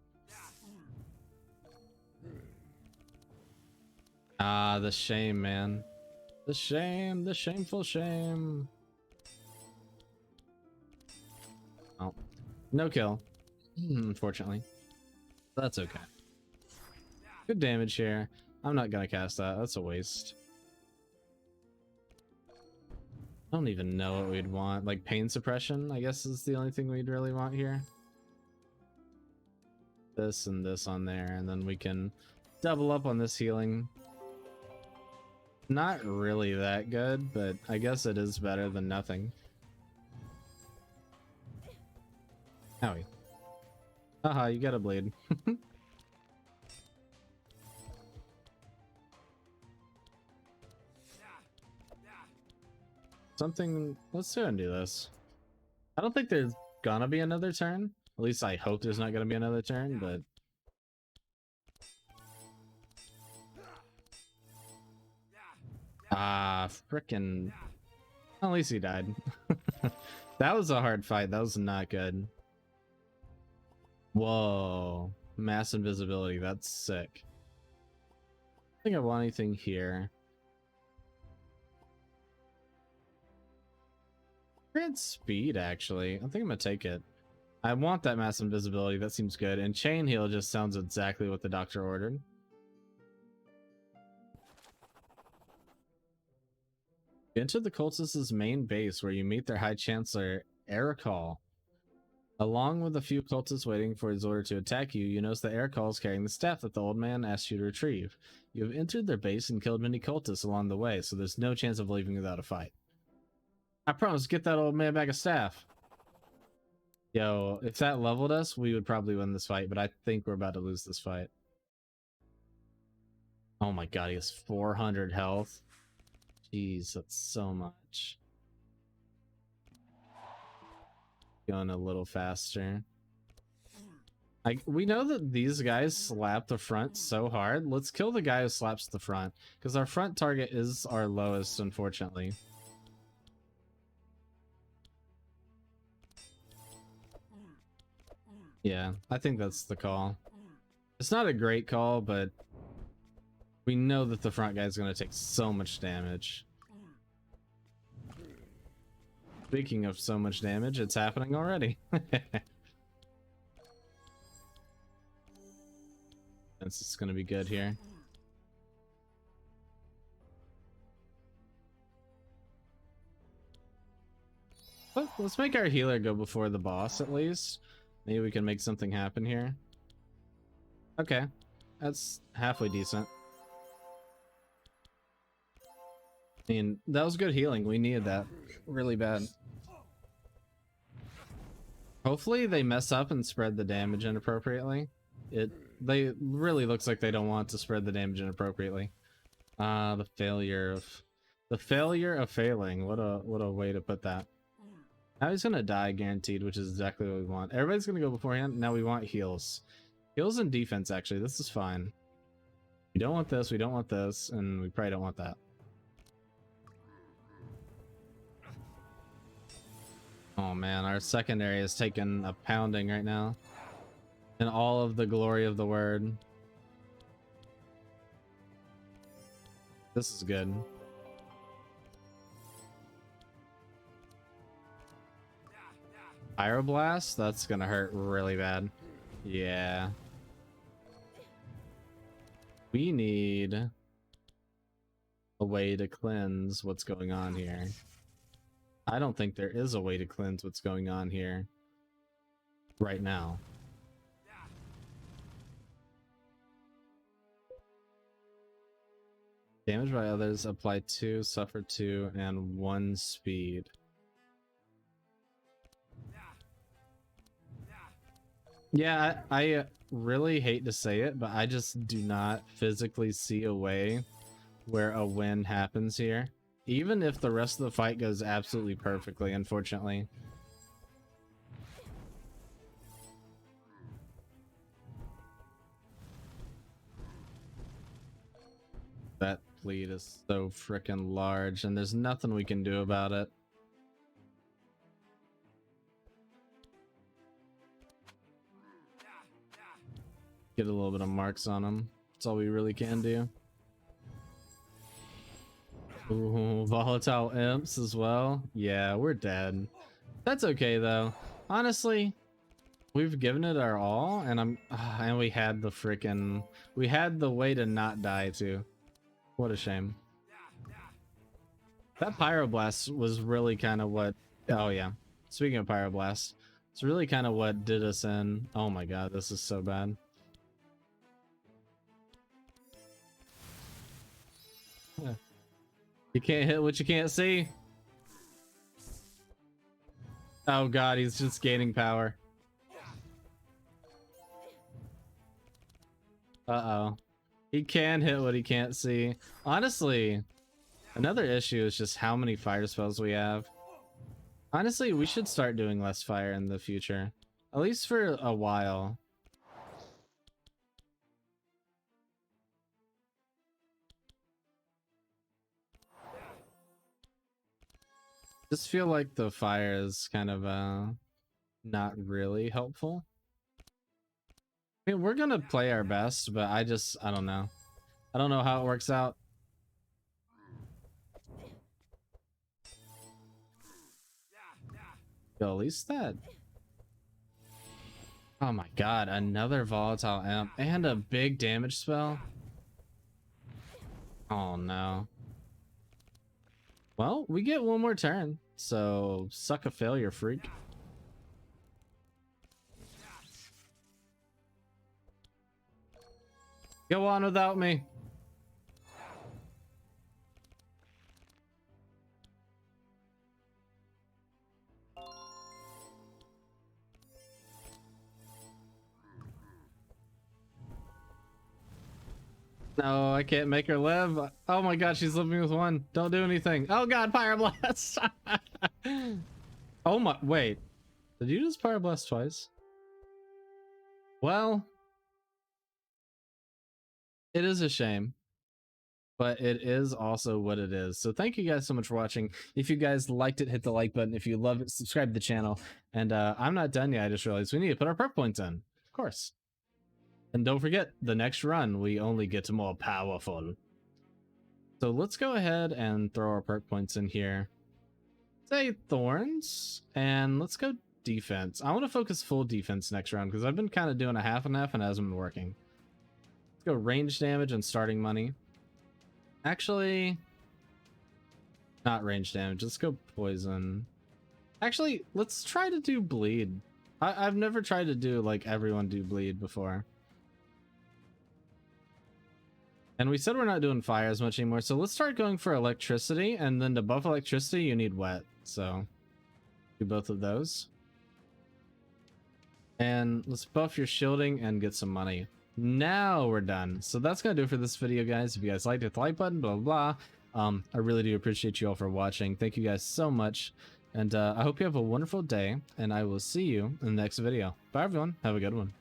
Ah, the shame, man. The shame, the shameful shame. Oh, no kill. Unfortunately. That's okay. Good damage here. I'm not gonna cast that. That's a waste. I don't even know what we'd want. Like pain suppression, I guess, is the only thing we'd really want here. This and this on there, and then we can double up on this healing. Not really that good, but I guess it is better than nothing. Howie. Haha, you got a blade. Something. Let's go and do this. I don't think there's gonna be another turn. At least I hope there's not gonna be another turn, but. Ah, frickin'. At least he died. That was a hard fight. That was not good. Whoa. Mass invisibility. That's sick. I don't think I want anything here. Grant speed, actually. I think I'm gonna take it. I want that mass invisibility. That seems good. And chain heal just sounds exactly what the doctor ordered. Enter the cultists' main base where you meet their High Chancellor, Ericol. Along with a few cultists waiting for his order to attack you, you notice that Ericol is carrying the staff that the old man asked you to retrieve. You have entered their base and killed many cultists along the way, so there's no chance of leaving without a fight. I promise, get that old man back a staff. Yo, if that leveled us, we would probably win this fight, but I think we're about to lose this fight. Oh my god, he has 400 health. Jeez, that's so much. Going a little faster. We know that these guys slap the front so hard. Let's kill the guy who slaps the front, because our front target is our lowest, unfortunately. Yeah, I think that's the call. It's not a great call, but we know that the front guy's going to take so much damage. Speaking of so much damage, it's happening already. This is going to be good here. But let's make our healer go before the boss at least. Maybe we can make something happen here. Okay, that's halfway decent. I mean, that was good healing. We needed that really bad. Hopefully they mess up and spread the damage inappropriately. They really looks like they don't want to spread the damage inappropriately. The failure of failing. What a way to put that. Now he's gonna die guaranteed, which is exactly what we want. Everybody's gonna go beforehand. Now we want heals. Heals and defense, actually. This is fine. We don't want this, we don't want this, and we probably don't want that. Oh man, our secondary is taking a pounding right now. In all of the glory of the word. This is good. Pyroblast? That's gonna hurt really bad. Yeah. We need a way to cleanse what's going on here. I don't think there is a way to cleanse what's going on here right now. Damage by others, apply 2, suffer 2, and 1 speed. Yeah, I really hate to say it, but I just do not physically see a way where a win happens here. Even if the rest of the fight goes absolutely perfectly, unfortunately. That bleed is so freaking large, and there's nothing we can do about it. Get a little bit of marks on him. That's all we really can do. Ooh, volatile imps as well. Yeah, we're dead. That's okay though. Honestly, we've given it our all, and and we had the way to not die too. What a shame. That pyroblast was really kind of what. Oh yeah. Speaking of pyroblast, it's really kind of what did us in. Oh my god, this is so bad. Yeah. You can't hit what you can't see. Oh god, he's just gaining power. Uh-oh. He can hit what he can't see. Honestly, another issue is just how many fire spells we have. Honestly, we should start doing less fire in the future. At least for a while. Just feel like the fire is kind of not really helpful. I mean, we're gonna play our best, but I don't know. I don't know how it works out. Yo, at least that. Oh my god, another volatile amp and a big damage spell. Oh no. Well, we get one more turn, so suck a failure, freak. Go on without me. No, I can't make her live. Oh my god, she's living with one. Don't do anything. Oh god, Pyroblast! Oh my, wait. Did you just Pyroblast twice? Well, it is a shame, but it is also what it is. So thank you guys so much for watching. If you guys liked it, hit the like button. If you love it, subscribe to the channel. And I'm not done yet. I just realized we need to put our perk points in. Of course. And don't forget, the next run, we only get more powerful. So let's go ahead and throw our perk points in here. Say Thorns, and let's go defense. I want to focus full defense next round because I've been kind of doing a half and half and it hasn't been working. Let's go range damage and starting money. Actually, not range damage. Let's go poison. Actually, let's try to do bleed. I've never tried to do like everyone do bleed before. And we said we're not doing fire as much anymore, so let's start going for electricity, and then to buff electricity, you need wet, so do both of those. And let's buff your shielding and get some money. Now we're done. So that's gonna do it for this video, guys. If you guys liked it, hit the like button, blah, blah, blah. I really do appreciate you all for watching. Thank you guys so much, and I hope you have a wonderful day, and I will see you in the next video. Bye, everyone. Have a good one.